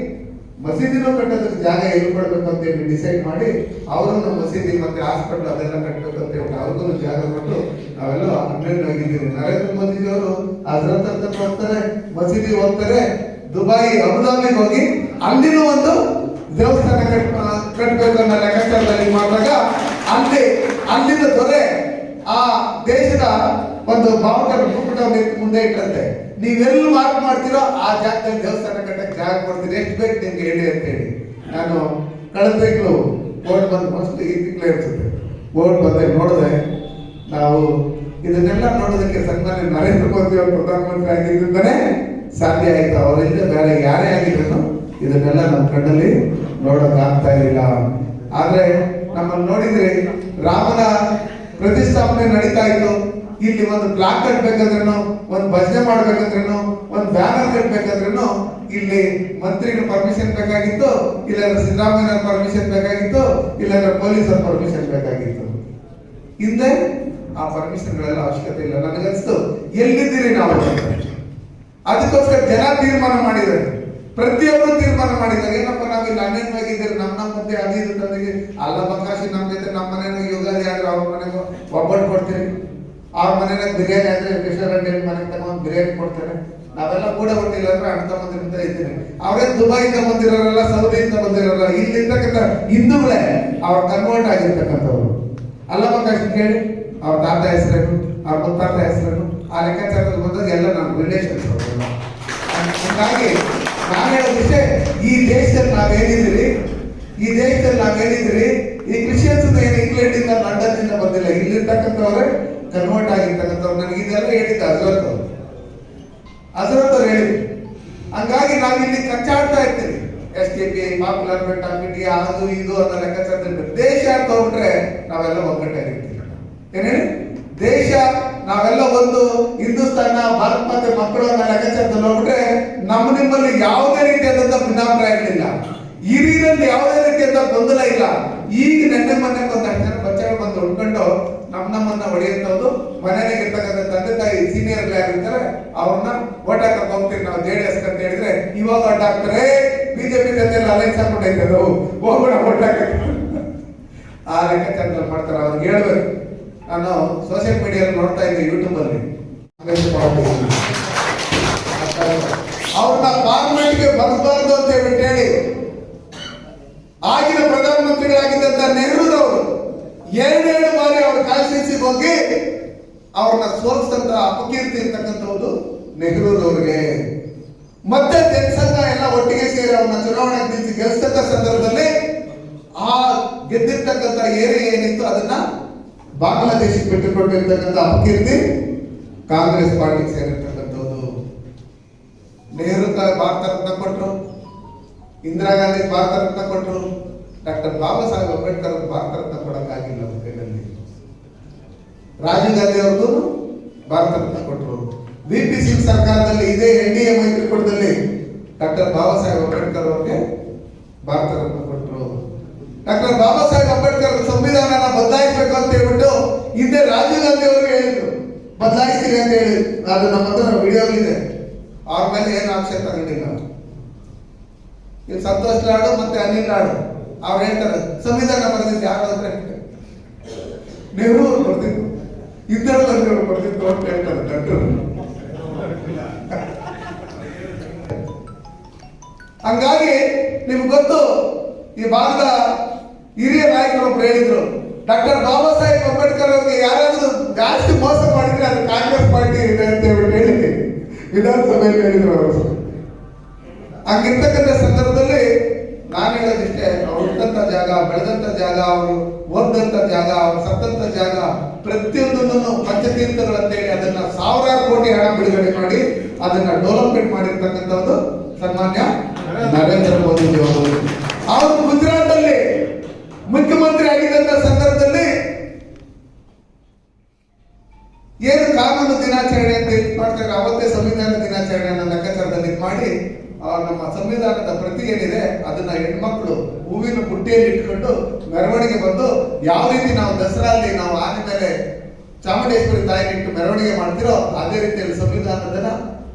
ಮಸೀದಿನೂ ಕಟ್ಟೋದಕ್ಕೆ ಜಾಗ ಎಲ್ಲಿ ಕೊಡ್ಬೇಕು ಅಂತ ಹೇಳಿ ಡಿಸೈಡ್ ಮಾಡಿ ಅವರನ್ನು ಮಸೀದಿ ಮತ್ತೆ ಹಾಸ್ಪಿಟಲ್ ಅದೆಲ್ಲ ಕಟ್ಟಬೇಕು ಅಂತ ಹೇಳಿ ಅವ್ರಿಗೂ ಜಾಗ ಕೊಟ್ಟು ನಾವೆಲ್ಲ ಹನ್ನೆರಡಾಗಿದ್ದೀವಿ. ನರೇಂದ್ರ ಮೋದಿಜಿಯವರು ಹಜರತ್ ಅಂತ ಹೋಗ್ತಾರೆ, ಮಸೀದಿ ಹೋಗ್ತಾರೆ, ದುಬೈ ಅಬುದಾಬಿಗೆ ಹೋಗಿ ಅಲ್ಲಿನೂ ಒಂದು ದೇವಸ್ಥಾನ ಕಟ್ಟಬೇಕು ಅನ್ನೋ ಲೆಕ್ಕಾಚಾರದಲ್ಲಿ ಮಾಡಿದಾಗ ಅಲ್ಲಿನ ದೊರೆ ಆ ದೇಶದ ಒಂದು ಬಾವುಟ ಮುಂದೆ ಇಟ್ಟಂತೆ, ನೀವೆಲ್ಲಿ ಮಾರ್ಕ್ ಮಾಡ್ತೀರೋ ಆ ಜಾಗದಲ್ಲಿ ದೇವಸ್ಥಾನ ಕಟ್ಟಕ್ಕೆ ಜಾಗ ಕೊಡ್ತೀರಿ, ಎಷ್ಟು ಬೇಕು ನಿಮ್ಗೆ ಹೇಳಿ ಅಂತ ಹೇಳಿ. ನಾನು ಕಳೆದ ತಿಂಗಳು ಬೋರ್ಡ್ ಬಂದು ಮೋಸ್ಟ್ಲಿ ಈ ತಿಂಗಳೇ ಇರ್ತದೆ ಬೋರ್ಡ್ ಬಂದಾಗ ನೋಡಿದೆ. ನಾವು ಇದನ್ನೆಲ್ಲ ನೋಡೋದಕ್ಕೆ ಸನ್ಮಾನ್ಯ ನರೇಂದ್ರ ಮೋದಿ ಅವರು ಪ್ರಧಾನಮಂತ್ರಿ ಆಗಿದ್ದಾನೆ ಸಾಧ್ಯ ಆಯ್ತು. ಅವರಿಂದ ಬೇರೆ ಯಾರೇ ಆಗಿದ್ರು ಇದನ್ನೆಲ್ಲ ನಮ್ಮ ಕಣ್ಣಲ್ಲಿ ನೋಡೋಕ್ಕಾಗ್ತಾ ಇರಲಿಲ್ಲ. ಆದ್ರೆ ನಮ್ಮನ್ನು ನೋಡಿದ್ರೆ ರಾಮನ ಪ್ರತಿಷ್ಠಾಪನೆ ನಡೀತಾ ಇತ್ತು, ಇಲ್ಲಿ ಒಂದು ಪ್ಲಾಕ್ ಕಟ್ಬೇಕಾದ್ರೂ, ಒಂದು ಭಜನೆ ಮಾಡ್ಬೇಕಾದ್ರೂ, ಒಂದು ಬ್ಯಾನರ್ ಕಟ್ಬೇಕಾದ್ರೂ ಇಲ್ಲಿ ಮಂತ್ರಿಗಳ ಪರ್ಮಿಷನ್ ಬೇಕಾಗಿತ್ತು, ಇಲ್ಲಾಂದ್ರೆ ಸಿದ್ದರಾಮಯ್ಯ ಪರ್ಮಿಷನ್ ಬೇಕಾಗಿತ್ತು, ಇಲ್ಲಾಂದ್ರೆ ಪೊಲೀಸರ ಪರ್ಮಿಷನ್ ಬೇಕಾಗಿತ್ತು. ಹಿಂದೆ ಆ ಪರ್ಮಿಷನ್ಗಳೆಲ್ಲ ಅವಶ್ಯಕತೆ ಇಲ್ಲ. ನನಗನ್ಸ್ತು ಎಲ್ಲಿದ್ದೀರಿ ನಾವು, ಅದಕ್ಕೋಸ್ಕರ ಜನ ತೀರ್ಮಾನ ಮಾಡಿದ್ದಾರೆ, ಪ್ರತಿಯೊಬ್ಬರು ತೀರ್ಮಾನ ಮಾಡಿದ್ದಾರೆ. ಏನಪ್ಪ ನಾವು ಇಲ್ಲಿ ಅನ್ಯವಾಗಿದ್ದೀರಿ, ನಮ್ಮ ಮಧ್ಯೆ ಅದಿದ್ದು ತಂದಿಗೆ ಅಲ್ಲ ಬಕಾಶಿ ನಮ್ಮ ಜೊತೆ ನಮ್ಮ ಮನೆಯಾಗ ಯುಗಾದಿ ಆದ್ರೆ ಅವ್ರ ಮನೆಗೂ ಒಬ್ಬಟ್ಟು ಕೊಡ್ತೀರಿ, ಅವ್ರ ಮನೆಯಾಗ ಬಿರಿಯಾನಿ ಆದ್ರೆ ಕಿಶೋರೆಡ್ಡಿ ಮನೆಗೆ ತಗೊಂಡು ಬಿರಿಯಾನಿ ಕೊಡ್ತಾರೆ. ನಾವೆಲ್ಲ ಕೂಡ ಕೊಟ್ಟಿಲ್ಲ ಅಂದ್ರೆ ಅಣ್ಣ ತಮ್ಮಂದಿರಿಂದ ಇದ್ದೀನಿ. ಅವರೇ ದುಬೈಯಿಂದ ಬಂದಿರೋರಲ್ಲ, ಸೌದಿಯಿಂದ ಬಂದಿರೋಲ್ಲ, ಇಲ್ಲಿರ್ತಕ್ಕಂಥ ಹಿಂದೂಗಳೇ ಅವ್ರ ಕನ್ವರ್ಟ್ ಆಗಿರ್ತಕ್ಕಂಥವ್ರು. ಅಲ್ಲ ಬಕಾಶಿ ಕೇಳಿ ಅವ್ರ ತಾತ ಹೆಸರೇನು, ಅವ್ರ ಮುತ್ತಾತ ಹೆಸರೇನು, ಆ ಲೆಕ್ಕಾಚಾರದಲ್ಲಿ ಬಂದಾಗ ಎಲ್ಲ ನಮ್ಮ ರಿಲೇಷನ್ಸ್. ಹಾಗಾಗಿ ನಾನು ಹೇಳೋದಿಷ್ಟೇ, ಈ ದೇಶದಲ್ಲಿ ನಾವೇನಿದ್ದೀರಿ, ಈ ಕ್ರಿಶ್ಚಿಯನ್ಸ್ ಏನು ಇಂಗ್ಲೆಂಡ್ ಇಂದ ಲಂಡನ್ ಇಂದ ಬಂದಿಲ್ಲ, ಇಲ್ಲಿರ್ತಕ್ಕಂಥವ್ರೆ ಕನ್ವರ್ಟ್ ಆಗಿರ್ತಕ್ಕಂಥವ್ರು. ನನಗೆ ಇದೆಲ್ಲ ಹೇಳಿದ್ದ ಹಜರತ್ ಅವ್ರು ಹೇಳಿದ್ರು. ಹಂಗಾಗಿ ನಾವಿಲ್ಲಿ ಕಚ್ಚಾಡ್ತಾ ಇರ್ತೀವಿ, SKP popular front of India ಅದು ಇದು ಅನ್ನೋ ಲೆಕ್ಕಾಚಾರದಲ್ಲಿ. ದೇಶ ಅಂತ ಹೋಗ್ಬಿಟ್ರೆ ನಾವೆಲ್ಲ ಒಗ್ಗಟ್ಟಾಗಿರ್ತೀವಿ. ಏನೇಳಿ ದೇಶ ನಾವೆಲ್ಲ ಒಂದು ಹಿಂದೂಸ್ತಾನ ಭಾರತ ಮಾತೆ ಮಕ್ಕಳು ಅನ್ನೋ ಲೆಕ್ಕಾಚಾರದಲ್ಲಿ ಹೋಗ್ಬಿಟ್ರೆ ನಿಮ್ಮಲ್ಲಿ ಯಾವುದೇ ರೀತಿಯಾದಂತ ಭಿನ್ನಾಭಿಪ್ರಾಯಗಳಿಲ್ಲ, ಹಿರಿಯರಲ್ಲಿ ಯಾವುದೇ ರೀತಿಯಾದ ಗೊಂದಲ ಇಲ್ಲ. ಈಗ ನೆನ್ನೆ ಮೊನ್ನೆ ಒಂದಷ್ಟು ಜನ ಬಚ್ಚಗಳು ಬಂದು ಉಳ್ಕೊಂಡು ನಮ್ಮನ್ನ ಹೊಡೆಯುವಂಥದ್ದು, ಮನೆಯಾಗ ಇರ್ತಕ್ಕಂಥ ತಂದೆ ತಾಯಿ ಸೀನಿಯರ್ ಯಾರು ಇರ್ತಾರೆ ಅವ್ರನ್ನ ಓಟ್ ಹಾಕಕ್ ಹೋಗ್ತೀವಿ ನಾವು JDS ಅಂತ ಹೇಳಿದ್ರೆ, ಇವಾಗ ಓಟ್ ಹಾಕ್ತಾರೆ ಬಿಜೆಪಿ ಜೊತೆ ಅಲೈನ್ಸ್ ಹಾಕೊಂಡೈತೆ ಅದು ಹೋಗೋಣ ಓಟ್ ಹಾಕಕ್ಕೆ, ಆ ಲೆಕ್ಕಾಚಾರದಲ್ಲಿ ಮಾಡ್ತಾರೆ. ಅವ್ರಿಗೆ ಹೇಳ್ಬೇಕು, ನಾನು ಸೋಷಿಯಲ್ ಮೀಡಿಯಲ್ಲಿ ನೋಡ್ತಾ ಇದ್ದೆ, ಯೂಟ್ಯೂಬ್ ಅಲ್ಲಿ ಅವ್ರನ್ನ ಪಾರ್ಲಿಮೆಂಟ್ಗೆ ಬರ್ಬಾರ್ದು ಅಂತ ಹೇಳಿ ಆಗಿನ ಪ್ರಧಾನಮಂತ್ರಿಗಳಾಗಿದ್ದಂತ ನೆಹರೂರವರು 2 ಬಾರಿ ಅವ್ರ ಕಾನ್ಸ್ಟಿಟ್ಯೂನ್ಸಿಗೆ ಹೋಗಿ ಅವ್ರನ್ನ ಸೋಲಿಸಿದಂತ ಅಪಕೀರ್ತಿ ಇರ್ತಕ್ಕಂಥದ್ದು ನೆಹರೂರವರಿಗೆ. ಮತ್ತೆ ಜನಸಂಘ ಎಲ್ಲ ಒಟ್ಟಿಗೆ ಸೇರಿ ಅವ್ರನ್ನ ಚುನಾವಣೆ ನಿಲ್ಲಿಸಿ ಗೆಲ್ಲಿಸ್ತಕ್ಕ ಸಂದರ್ಭದಲ್ಲಿ ಆ ಗೆದ್ದಿರ್ತಕ್ಕಂಥ ಏರಿಯಾ ಏನಿತ್ತು ಅದನ್ನ ಬಾಂಗ್ಲಾದೇಶಕ್ಕೆ ಬಿಟ್ಟುಕೊಟ್ಟಿರ್ತಕ್ಕಂಥ ಅಪಕೀರ್ತಿ ಕಾಂಗ್ರೆಸ್ ಪಾರ್ಟಿಗೆ ಸೇರಿರ್ತಕ್ಕಂಥದ್ದು. ನೆಹರು ಭಾರತ ರತ್ನ ಕೊಟ್ಟರು, ಇಂದಿರಾ ಗಾಂಧಿ ಭಾರತ ರತ್ನ ಕೊಟ್ಟರು, ಡಾಕ್ಟರ್ ಬಾಬಾ ಸಾಹೇಬ್ ಅಂಬೇಡ್ಕರ್ ಭಾರತ ರತ್ನ ಕೊಡಕ್ಕಾಗಿಲ್ಲ ಅವ್ರ ಕೈಯಲ್ಲಿ. ರಾಜೀವ್ ಗಾಂಧಿ ಅವ್ರಿಗೂ ಭಾರತ ರತ್ನ ಕೊಟ್ಟರು. VP ಸಿಂಗ್ ಸರ್ಕಾರದಲ್ಲಿ ಇದೇ NDA ಮೈತ್ರಿಕೂಟದಲ್ಲಿ ಡಾಕ್ಟರ್ ಬಾಬಾ ಸಾಹೇಬ್ ಅಂಬೇಡ್ಕರ್ ಅವ್ರಿಗೆ ಭಾರತ ರತ್ನ ಕೊಟ್ಟರು. ಡಾಕ್ಟರ್ ಬಾಬಾ ಸಾಹೇಬ್ ಅಂಬೇಡ್ಕರ್ ಸಂವಿಧಾನನ ಬದಲಾಯಿಸಬೇಕು ಅಂತ ಹೇಳ್ಬಿಟ್ಟು ಹಿಂದೆ ರಾಜೀವ್ ಗಾಂಧಿ ಅವರು ಹೇಳಿದ್ರು ಬದಲಾಯಿಸ್ತೀವಿ ಅಂತ ಹೇಳಿ. ಅದು ನಮ್ಮ ಹತ್ರ ವಿಡಿಯೋಗಳಿದೆ, ಅವ್ರ ಮೇಲೆ ಏನು ಆಕ್ಷೇಪ ತಗೊಂಡಿಲ್ಲ. ಇಲ್ಲಿ ಸಂತೋಷ್ ಲಾಡು ಮತ್ತೆ ಅನಿಲ್ ಲಾಡು ಅವ್ರು ಹೇಳ್ತಾರೆ ಸಂವಿಧಾನ ಬರೆದಿದ್ದು ಯಾರು ಅಂದ್ರೆ ನೆಹರು ಅವ್ರು ಬರ್ತಿದ್ರು, ಇಂದಿರಾ ಗಾಂಧಿ ಅವರು ಬರ್ತಿದ್ರು ಅಂತ ಹೇಳ್ತಾರೆ ಡಾಕ್ಟರ್. ಹಂಗಾಗಿ ನಿಮ್ಗೆ ಗೊತ್ತು, ಈ ಭಾಗದ ಹಿರಿಯ ನಾಯಕರೊಬ್ರು ಹೇಳಿದ್ರು, ಡಾಕ್ಟರ್ ಬಾಬಾ ಸಾಹೇಬ್ ಅಂಬೇಡ್ಕರ್ ಅವರಿಗೆ ಯಾರಾದ್ರೂ ಜಾಸ್ತಿ ಮೋಸ ಮಾಡಿದ್ರೆ ಅದು ಕಾಂಗ್ರೆಸ್ ಪಾರ್ಟಿ ಇದೆ ಅಂತ ಹೇಳಿ ವಿಧಾನಸಭೆಯಲ್ಲಿ ಹೇಳಿದ್ರು ಅವರು. ಹಂಗಿರ್ತಕ್ಕಂಥ ಸಂದರ್ಭದಲ್ಲಿ ನಾನು ಹೇಳೋದಿಷ್ಟೇ, ಅವ್ರು ಹುಟ್ಟಂತ ಜಾಗ, ಬೆಳೆದಂತ ಜಾಗ, ಅವರು ಓದಂತ ಜಾಗ, ಅವ್ರು ಸತ್ತಂತ ಜಾಗ, ಪ್ರತಿಯೊಂದನ್ನು ಪಂಚತೀರ್ಥಗಳಂತೇಳಿ ಅದನ್ನ 1000 ಕೋಟಿ ಹಣ ಬಿಡುಗಡೆ ಮಾಡಿ ಅದನ್ನ ಡೆವಲಪ್ಮೆಂಟ್ ಮಾಡಿರ್ತಕ್ಕಂಥದ್ದು ಸನ್ಮಾನ್ಯ ನರೇಂದ್ರ ಮೋದಿ ಅವರು. ಅವರು ಗುಜರಾತ್ ಅಲ್ಲಿ ಮುಖ್ಯಮಂತ್ರಿ ಆಗಿದ್ದಂತ ಸಂದರ್ಭದಲ್ಲಿ ಏನು ಕಾನೂನು ದಿನಾಚರಣೆ ಅಂತ ಮಾಡ್ತಾರೆ, ಅವತ್ತೇ ಸಂವಿಧಾನ ದಿನಾಚರಣೆಯನ್ನ ಲೆಕ್ಕಾಚಾರದಲ್ಲಿ ಮಾಡಿ ನಮ್ಮ ಸಂವಿಧಾನದ ಪ್ರತಿ ಏನಿದೆ ಅದನ್ನ ಹೆಣ್ಮಕ್ಳು ಹೂವಿನ ಬುಟ್ಟಿಯಲ್ಲಿ ಇಟ್ಕೊಂಡು ಮೆರವಣಿಗೆ ಬಂದು, ಯಾವ ರೀತಿ ನಾವು ದಸರಾ ಅಲ್ಲಿ ನಾವು ಆನೆ ಮೇಲೆ ಚಾಮುಂಡೇಶ್ವರಿ ತಾಯಿನ ಇಟ್ಟು ಮೆರವಣಿಗೆ ಮಾಡ್ತಿರೋ ಅದೇ ರೀತಿಯಲ್ಲಿ ಸಂವಿಧಾನದ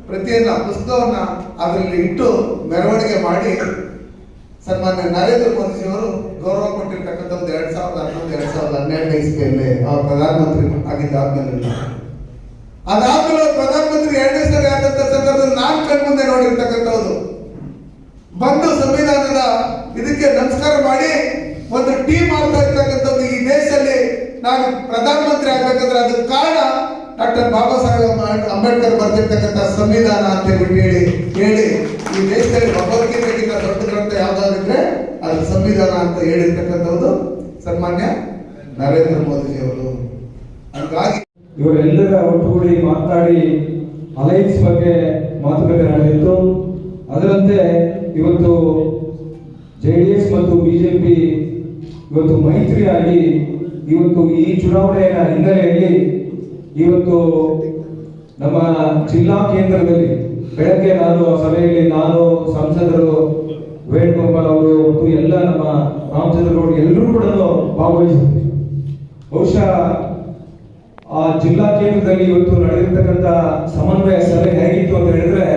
ಪ್ರತಿಯನ್ನ ಪುಸ್ತಕವನ್ನ ಅದರಲ್ಲಿ ಇಟ್ಟು ಮೆರವಣಿಗೆ ಮಾಡಿ ಸನ್ಮಾನ್ಯ ನರೇಂದ್ರ ಮೋದಿಜಿಯವರು ಗೌರವ ಕೊಟ್ಟಿರ್ತಕ್ಕಂಥದ್ದು 2011-2012 ಇಸ್ವಿಯಲ್ಲಿ ಅವ್ರ ಪ್ರಧಾನಮಂತ್ರಿ ಆಗಿದ್ದಾದ್ಮೇಲೆ. ಅದಾದ್ಮೇಲೆ ಅವ್ರು ಪ್ರಧಾನಮಂತ್ರಿ 2ನೇ ಸರಿ ಆದಂತ ಸಂದರ್ಭದಲ್ಲಿ ನಾನು ಕಣ್ಮುಂದೆ ನೋಡಿರ್ತಕ್ಕಂಥದ್ದು, ಬಂದು ಸಂವಿಧಾನದ ಇದಕ್ಕೆ ನಮಸ್ಕಾರ ಮಾಡಿ ಒಂದು ಟೀಮ್ ಮಾಡ್ತಾ ಇರ್ತಕ್ಕಂಥದ್ದು. ಈ ದೇಶದಲ್ಲಿ ನಾನು ಪ್ರಧಾನಮಂತ್ರಿ ಆಗ್ಬೇಕಂದ್ರೆ ಅದಕ್ಕೆ ಕಾರಣ ಡಾಕ್ಟರ್ ಬಾಬಾ ಸಾಹೇಬ್ ಅಂಬೇಡ್ಕರ್ ಬರ್ತಿರ್ತಕ್ಕಂಥ ಸಂವಿಧಾನ ಅಂತ ಹೇಳಿ ಈ ದೇಶದಲ್ಲಿ ಭಗವದ್ಗೀತೆಗಿಂತ ದೊಡ್ಡ ಗ್ರಂಥ ಯಾವ್ದಾದ್ರೆ ಅದು ಸಂವಿಧಾನ ಅಂತ ಹೇಳಿರ್ತಕ್ಕಂಥದ್ದು ಸನ್ಮಾನ್ಯ ನರೇಂದ್ರ ಮೋದಿಜಿಯವರು. ಹಾಗಾಗಿ ಇವರೆಲ್ಲರ ಒಟ್ಟುಗೂಡಿ ಮಾತನಾಡಿ ಅಲೈನ್ಸ್ ಬಗ್ಗೆ ಮಾತುಕತೆ ನಡೆದಿತ್ತು. ಅದರಂತೆ ಇವತ್ತು JDS ಮತ್ತು ಬಿಜೆಪಿ ಇವತ್ತು ಮೈತ್ರಿಯಾಗಿ ಇವತ್ತು ಈ ಚುನಾವಣೆಯ ಹಿನ್ನೆಲೆಯಲ್ಲಿ ಇವತ್ತು ನಮ್ಮ ಜಿಲ್ಲಾ ಕೇಂದ್ರದಲ್ಲಿ ಬೆಳಗ್ಗೆ ಸಭೆಯಲ್ಲಿ ನಾನು ಸಂಸದರು ವೇಣುಗೋಪಾಲ್ ಅವರು ಮತ್ತು ಎಲ್ಲ ನಮ್ಮ ರಾಮಚಂದ್ರ ಗೌಡ ಎಲ್ಲರೂ ಕೂಡ ಭಾಗವಹಿಸಿದ್ವಿ. ಬಹುಶಃ ಆ ಜಿಲ್ಲಾ ಕೇಂದ್ರದಲ್ಲಿ ಇವತ್ತು ನಡೆದಿರ್ತಕ್ಕಂಥ ಸಮನ್ವಯ ಸಭೆ ಹೇಗಿತ್ತು ಅಂತ ಹೇಳಿದ್ರೆ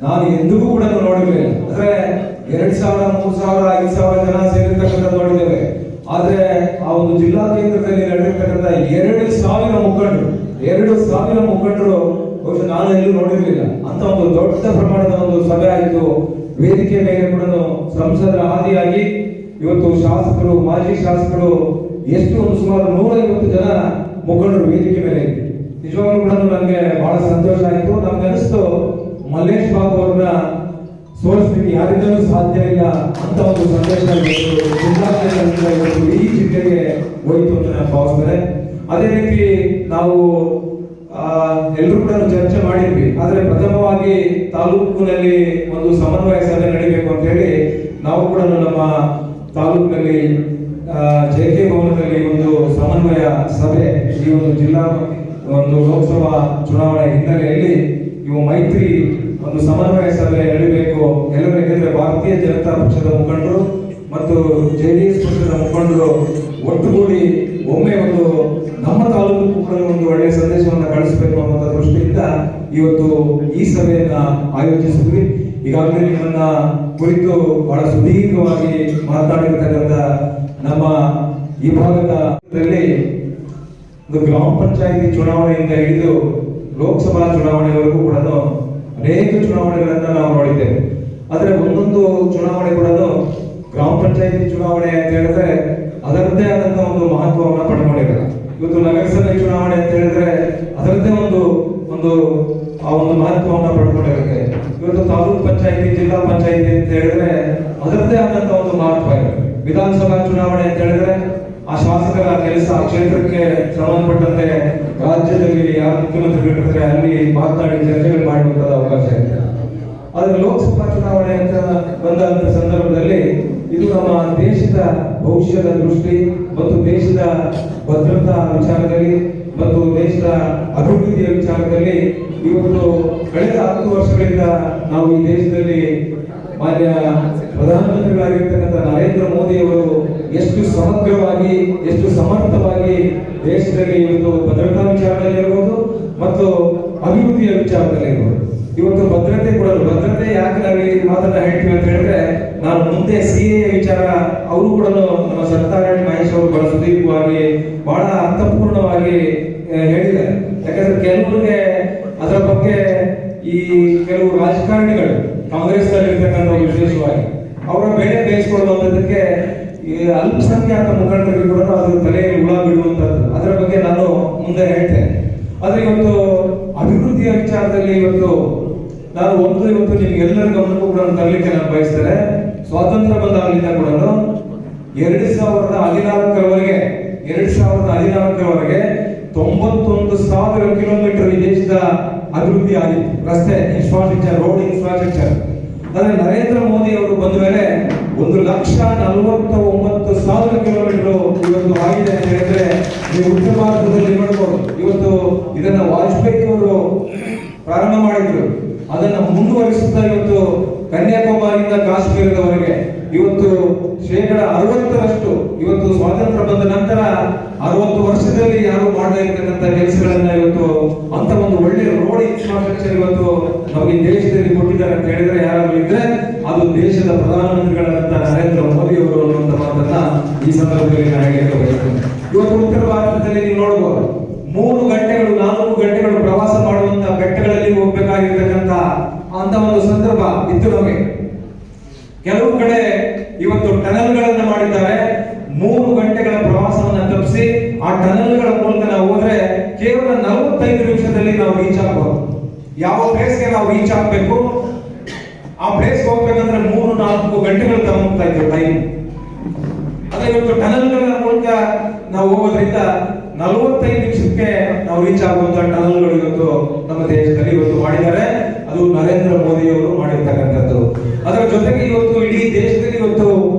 ನಾನು ಎಂದಿಗೂ ಕೂಡ ನೋಡಿರಲಿಲ್ಲ. ಅಂದ್ರೆ 2,000, 3,000, 5,000 ಜನ ಸೇರಿರ್ತಕ್ಕಂಥ ನೋಡಿದ್ದೇವೆ. ಆದ್ರೆ ಆ ಒಂದು ಜಿಲ್ಲಾ ಕೇಂದ್ರದಲ್ಲಿ ನಡೆದಿರ್ತಕ್ಕಂಥ 2,000 ಮುಖಂಡರು ಬಹುಶಃ ನಾನು ಎಲ್ಲೂ ನೋಡಿರ್ಲಿಲ್ಲ. ಅಂತ ಒಂದು ದೊಡ್ಡ ಪ್ರಮಾಣದ ಒಂದು ಸಭೆ ಆಯಿತು. ವೇದಿಕೆ ಮೇಲೆ ಕೂಡ ಸಂಸದರ ಆದಿಯಾಗಿ ಇವತ್ತು ಶಾಸಕರು, ಮಾಜಿ ಶಾಸಕರು ಎಷ್ಟು ಒಂದು ಸುಮಾರು 150 ಜನ ಮುಖಂಡರು ವೇದಿಕೆ ಮೇಲೆ ಇದ್ರು. ನಿಜವಾಗ್ಲೂ ಕೂಡ ನನಗೆ ಬಹಳ ಸಂತೋಷ ಆಯಿತು. ನಮ್ಗೆ ಅನಿಸ್ತು ಮಲ್ಲೇಶ್ ಬಾಬು ಅವ್ರನ್ನ ಸೋಲಿಸಲಿಕ್ಕೆ ಯಾರಿಂದಲೂ ಸಾಧ್ಯ ಇಲ್ಲ ಅಂತ ಒಂದು ಸಂದೇಶ ಈ ಜಿಲ್ಲೆಗೆ ಹೋಯಿತು ಅಂತ ನಾನು ಭಾವಿಸ್ತೇನೆ. ಅದೇ ರೀತಿ ನಾವು ಎಲ್ಲರೂ ಕೂಡ ಚರ್ಚೆ ಮಾಡಿದ್ವಿ. ಆದ್ರೆ ಪ್ರಥಮವಾಗಿ ತಾಲೂಕಿನಲ್ಲಿ ಒಂದು ಸಮನ್ವಯ ಸಭೆ ನಡೀಬೇಕು ಅಂತ ಹೇಳಿ ನಾವು ಕೂಡ ನಮ್ಮ ತಾಲೂಕಿನಲ್ಲಿ JK ಭವನದಲ್ಲಿ ಒಂದು ಸಮನ್ವಯ ಸಭೆ, ಈ ಒಂದು ಜಿಲ್ಲಾ ಒಂದು ಲೋಕಸಭಾ ಚುನಾವಣೆ ಹಿನ್ನೆಲೆಯಲ್ಲಿ ಇವು ಮೈತ್ರಿ ಒಂದು ಸಮನ್ವಯ ಸಭೆ ನಡೀಬೇಕು ಎಲ್ಲರೂ. ಯಾಕಂದ್ರೆ ಭಾರತೀಯ ಜನತಾ ಪಕ್ಷದ ಮುಖಂಡರು ಮತ್ತು JDS ಪಕ್ಷದ ಮುಖಂಡರು ಒಟ್ಟುಗೂಡಿ ಒಮ್ಮೆ ಒಂದು ನಮ್ಮ ತಾಲೂಕು ಕೂಡ ಒಂದು ಒಳ್ಳೆಯ ಸಂದೇಶವನ್ನು ಕಳಿಸಬೇಕು ಅನ್ನುವಂಥ ದೃಷ್ಟಿಯಿಂದ ಇವತ್ತು ಈ ಸಭೆಯನ್ನ ಆಯೋಜಿಸಿದ್ವಿ. ಈಗಾಗಲೇ ನಿಮ್ಮನ್ನ ಕುರಿತು ಬಹಳ ಸುದೀರ್ಘವಾಗಿ ಮಾತನಾಡಿರ್ತಕ್ಕಂಥ ನಮ್ಮ ಈ ಭಾಗದಲ್ಲಿ ಒಂದು ಗ್ರಾಮ ಪಂಚಾಯಿತಿ ಚುನಾವಣೆಯಿಂದ ಹಿಡಿದು ಲೋಕಸಭಾ ಚುನಾವಣೆವರೆಗೂ ಕೂಡ ಅನೇಕ ಚುನಾವಣೆಗಳನ್ನ ನಾವು ನೋಡಿದ್ದೇವೆ. ಆದ್ರೆ ಒಂದೊಂದು ಚುನಾವಣೆ ಕೂಡ ಗ್ರಾಮ ಪಂಚಾಯಿತಿ ಚುನಾವಣೆ ಅಂತ ಹೇಳಿದ್ರೆ ಅದರದ್ದೇ ಆದಂತಹ ಒಂದು ಮಹತ್ವವನ್ನು ಪಡ್ಕೊಂಡಿದ್ದಾರೆ. ಇವತ್ತು ನಗರಸಭೆ ಚುನಾವಣೆ ಅಂತ ಹೇಳಿದ್ರೆ ಅದರದ್ದೇ ಒಂದು ಆ ಒಂದು ಮಹತ್ವವನ್ನು ಪಡ್ಕೊಂಡಿರುತ್ತೆ. ಇವತ್ತು ತಾಲೂಕು ಪಂಚಾಯಿತಿ, ಜಿಲ್ಲಾ ಪಂಚಾಯಿತಿ ಅಂತ ಹೇಳಿದ್ರೆ ಅದರದ್ದೇ ಆದಂತಹ ಒಂದು ಮಹತ್ವ ಇದೆ. ವಿಧಾನಸಭಾ ಚುನಾವಣೆ ಅಂತ ಹೇಳಿದ್ರೆ ಆ ಶಾಸಕರ ಕೆಲಸ ಕ್ಷೇತ್ರಕ್ಕೆ ಸಂಬಂಧಪಟ್ಟಂತೆ ರಾಜ್ಯದಲ್ಲಿ ಯಾರು ಮುಖ್ಯಮಂತ್ರಿಗಳಿರ್ತಾರೆ ಅಲ್ಲಿ ಮಾತನಾಡಿ ಚರ್ಚೆಗಳು ಮಾಡುವಂತಹ ಅವಕಾಶ ಇದೆ. ಆದ್ರೆ ಲೋಕಸಭಾ ಚುನಾವಣೆ ಅಂತ ಬಂದಂತ ಸಂದರ್ಭದಲ್ಲಿ ಇದು ನಮ್ಮ ದೇಶದ ಭವಿಷ್ಯದ ದೃಷ್ಟಿ ಮತ್ತು ದೇಶದ ಭದ್ರತಾ ವಿಚಾರದಲ್ಲಿ ಮತ್ತು ದೇಶದ ಅಭಿವೃದ್ಧಿಯ ವಿಚಾರದಲ್ಲಿ ಇವತ್ತು ಕಳೆದ 10 ವರ್ಷಗಳಿಂದ ನಾವು ಈ ದೇಶದಲ್ಲಿ ಮಾನ್ಯ ಪ್ರಧಾನಮಂತ್ರಿಗಳಾಗಿರ್ತಕ್ಕಂಥ ನರೇಂದ್ರ ಮೋದಿ ಅವರು ಎಷ್ಟು ಸಮಗ್ರವಾಗಿ, ಎಷ್ಟು ಸಮರ್ಥವಾಗಿ ದೇಶದಲ್ಲಿ ಇವತ್ತು ಭದ್ರತಾ ವಿಚಾರದಲ್ಲಿ ಇರಬಹುದು ಮತ್ತು ಅಭಿವೃದ್ಧಿಯ ವಿಚಾರದಲ್ಲಿ ಇರಬಹುದು. ಇವತ್ತು ಭದ್ರತೆ ಯಾಕೆ ನಾವು ಈ ಮಾತನ್ನ ಹೇಳ್ತೀವಿ ಅಂತ ಹೇಳಿದ್ರೆ, ನಾನು ಮುಂದೆ CAA ವಿಚಾರ ಅವರು ಕೂಡ ನಮ್ಮ ಸತ್ಯನಾರಾಯಣ ಮಹೇಶ್ ಅವರು ಬಹಳ ಸುದೀರ್ಘವಾಗಿ ಬಹಳ ಅರ್ಥಪೂರ್ಣವಾಗಿ ಹೇಳಿದ್ದಾರೆ. ಯಾಕಂದ್ರೆ ಕೆಲವರಿಗೆ ಅದರ ಬಗ್ಗೆ ಈ ಕೆಲವು ರಾಜಕಾರಣಿಗಳು ಕಾಂಗ್ರೆಸ್ ನಲ್ಲಿ ಇರ್ತಕ್ಕಂಥ ವಿಶೇಷವಾಗಿ ಅವರ ಬೆಳೆ ಬೇಯಿಸಿಕೊಳ್ಳುವಂತದಕ್ಕೆ ಅಲ್ಪಸಂಖ್ಯಾತ ಮುಖಂಡರಿಗೆ ಕೂಡ ಅದು ತಲೆಯಲ್ಲಿ ಹುಳ ಬಿಡುವಂತದ್ದು. ಅದರ ಬಗ್ಗೆ ನಾನು ಮುಂದೆ ಹೇಳ್ತೇನೆ. ಆದ್ರೆ ಇವತ್ತು ಅಭಿವೃದ್ಧಿಯ ವಿಚಾರದಲ್ಲಿ ಇವತ್ತು ನಿಮ್ಗೆಲ್ಲರ ಗಮನಕ್ಕೂ ಕೂಡ ತರಲಿಕ್ಕೆ ನಾನು ಬಯಸ್ತೇನೆ. ಸ್ವಾತಂತ್ರ್ಯ ಬಂದಾಗಲಿಂದ ಕೂಡ 2014ರವರೆಗೆ 91,000 ಕಿಲೋಮೀಟರ್ ಈ ದೇಶದ ಅಭಿವೃದ್ಧಿ ಆಗಿತ್ತು. ರಸ್ತೆ ಇನ್ಫ್ರಾಸ್ಟ್ರಕ್ಚರ್, ರೋಡ್ ಇನ್ಫ್ರಾಸ್ಟ್ರಕ್ಚರ್. ಆದ್ರೆ ನರೇಂದ್ರ ಮೋದಿ ಅವರು ಬಂದ ಮೇಲೆ 1,49,000 ಕಿಲೋಮೀಟರ್ ಇವತ್ತು ಆಗಿದೆ ಅಂತ ಹೇಳಿದ್ರೆ ನೀವು ಉತ್ತರ ಭಾರತದಲ್ಲಿ ನೋಡಬಹುದು. ಇವತ್ತು ಇದನ್ನ ವಾಜಪೇಯಿ ಅವರು ಪ್ರಾರಂಭ ಮಾಡಿದ್ರು, ಅದನ್ನ ಮುಂದುವರಿಸುತ್ತಾ ಇವತ್ತು ಕನ್ಯಾಕುಮಾರಿಯಿಂದ ಕಾಶ್ಮೀರದವರೆಗೆ ಇವತ್ತು 60% ಇವತ್ತು ಸ್ವಾತಂತ್ರ್ಯ ಬಂದ ನಂತರ 60 ವರ್ಷದ ವರ್ಷದಲ್ಲಿ ಯಾರು ಮಾಡದೇ ಇರ್ತಕ್ಕಂಥ ಕೆಲಸಗಳನ್ನ ಇವತ್ತು ಅಂತ ಒಂದು ಒಳ್ಳೆ ರೋಡ್ ಇನ್ಫ್ರಾಸ್ಟ್ರಕ್ಚರ್ ಇವತ್ತು ನಮಗೆ ದೇಶದಲ್ಲಿ ಕೊಟ್ಟಿದ್ದಾರೆ ಅಂತ ಹೇಳಿದ್ರೆ ಯಾರಾದ್ರೂ ಇದ್ರೆ ಅದು ದೇಶದ ಪ್ರಧಾನಮಂತ್ರಿಗಳಾದಂತ ನರೇಂದ್ರ ಮೋದಿ ಅವರು ಅನ್ನುವಂತ ಮಾತನ್ನ ಈ ಸಂದರ್ಭದಲ್ಲಿ ನಾನು ಹೇಳಕ್ಕೆ ಬಯಸ್ತೇನೆ. ಇವತ್ತು ಉತ್ತರ ಭಾರತದಲ್ಲಿ ನೀವು ನೋಡಬಹುದು 3 ಗಂಟೆಗಳು 4 ಗಂಟೆಗಳು ಪ್ರವಾಸ ಮಾಡುವಂತ ಬೆಟ್ಟಗಳಲ್ಲಿ ಹೋಗ್ಬೇಕಾಗಿರ್ತಕ್ಕಂಥ ಅಂತ ಒಂದು ಸಂದರ್ಭ ಇತ್ತು ನಮಗೆ. ಕೆಲವು ಕಡೆ ಇವತ್ತು ಟನಲ್ಗಳನ್ನ ಮಾಡಿದ್ದಾರೆ. 3 ಗಂಟೆಗಳ ಪ್ರವಾಸವನ್ನ ತಪ್ಪಿಸಿ ಆ ಟನಲ್ಗಳ ಮೂಲಕ ನಾವು ಹೋದ್ರೆ ಕೇವಲ 45 ನಿಮಿಷದಲ್ಲಿ ನಾವು ರೀಚ್ ಆಗಬಹುದು. ಯಾವ ಪ್ಲೇಸ್ಗೆ ನಾವು ರೀಚ್ ಆಗಬೇಕು, ಆ ಪ್ಲೇಸ್ ಹೋಗ್ಬೇಕಂದ್ರೆ 3-4 ಗಂಟೆಗಳು ತಗೊಂಡ್ತಾ ಇದ್ರು ಟೈಮ್. ಅದೇ ಇವತ್ತು ಟನಲ್ಗಳ ಮೂಲಕ ನಾವು ಹೋಗೋದ್ರಿಂದ 45 ನಿಮಿಷಕ್ಕೆ ನಾವು ರೀಚ್ ಆಗುವಂತ ಟನಲ್ಗಳು ಇವತ್ತು ನಮ್ಮ ದೇಶದಲ್ಲಿ ಇವತ್ತು ಮಾಡಿದ್ದಾರೆ. ಅದು ನರೇಂದ್ರ ಮೋದಿ ಅವರು ಮಾಡಿರ್ತಕ್ಕಂಥದ್ದು. ಅದರ ಜೊತೆಗೆ ಇವತ್ತು ಇಡೀ ದೇಶದಲ್ಲಿ ಇವತ್ತು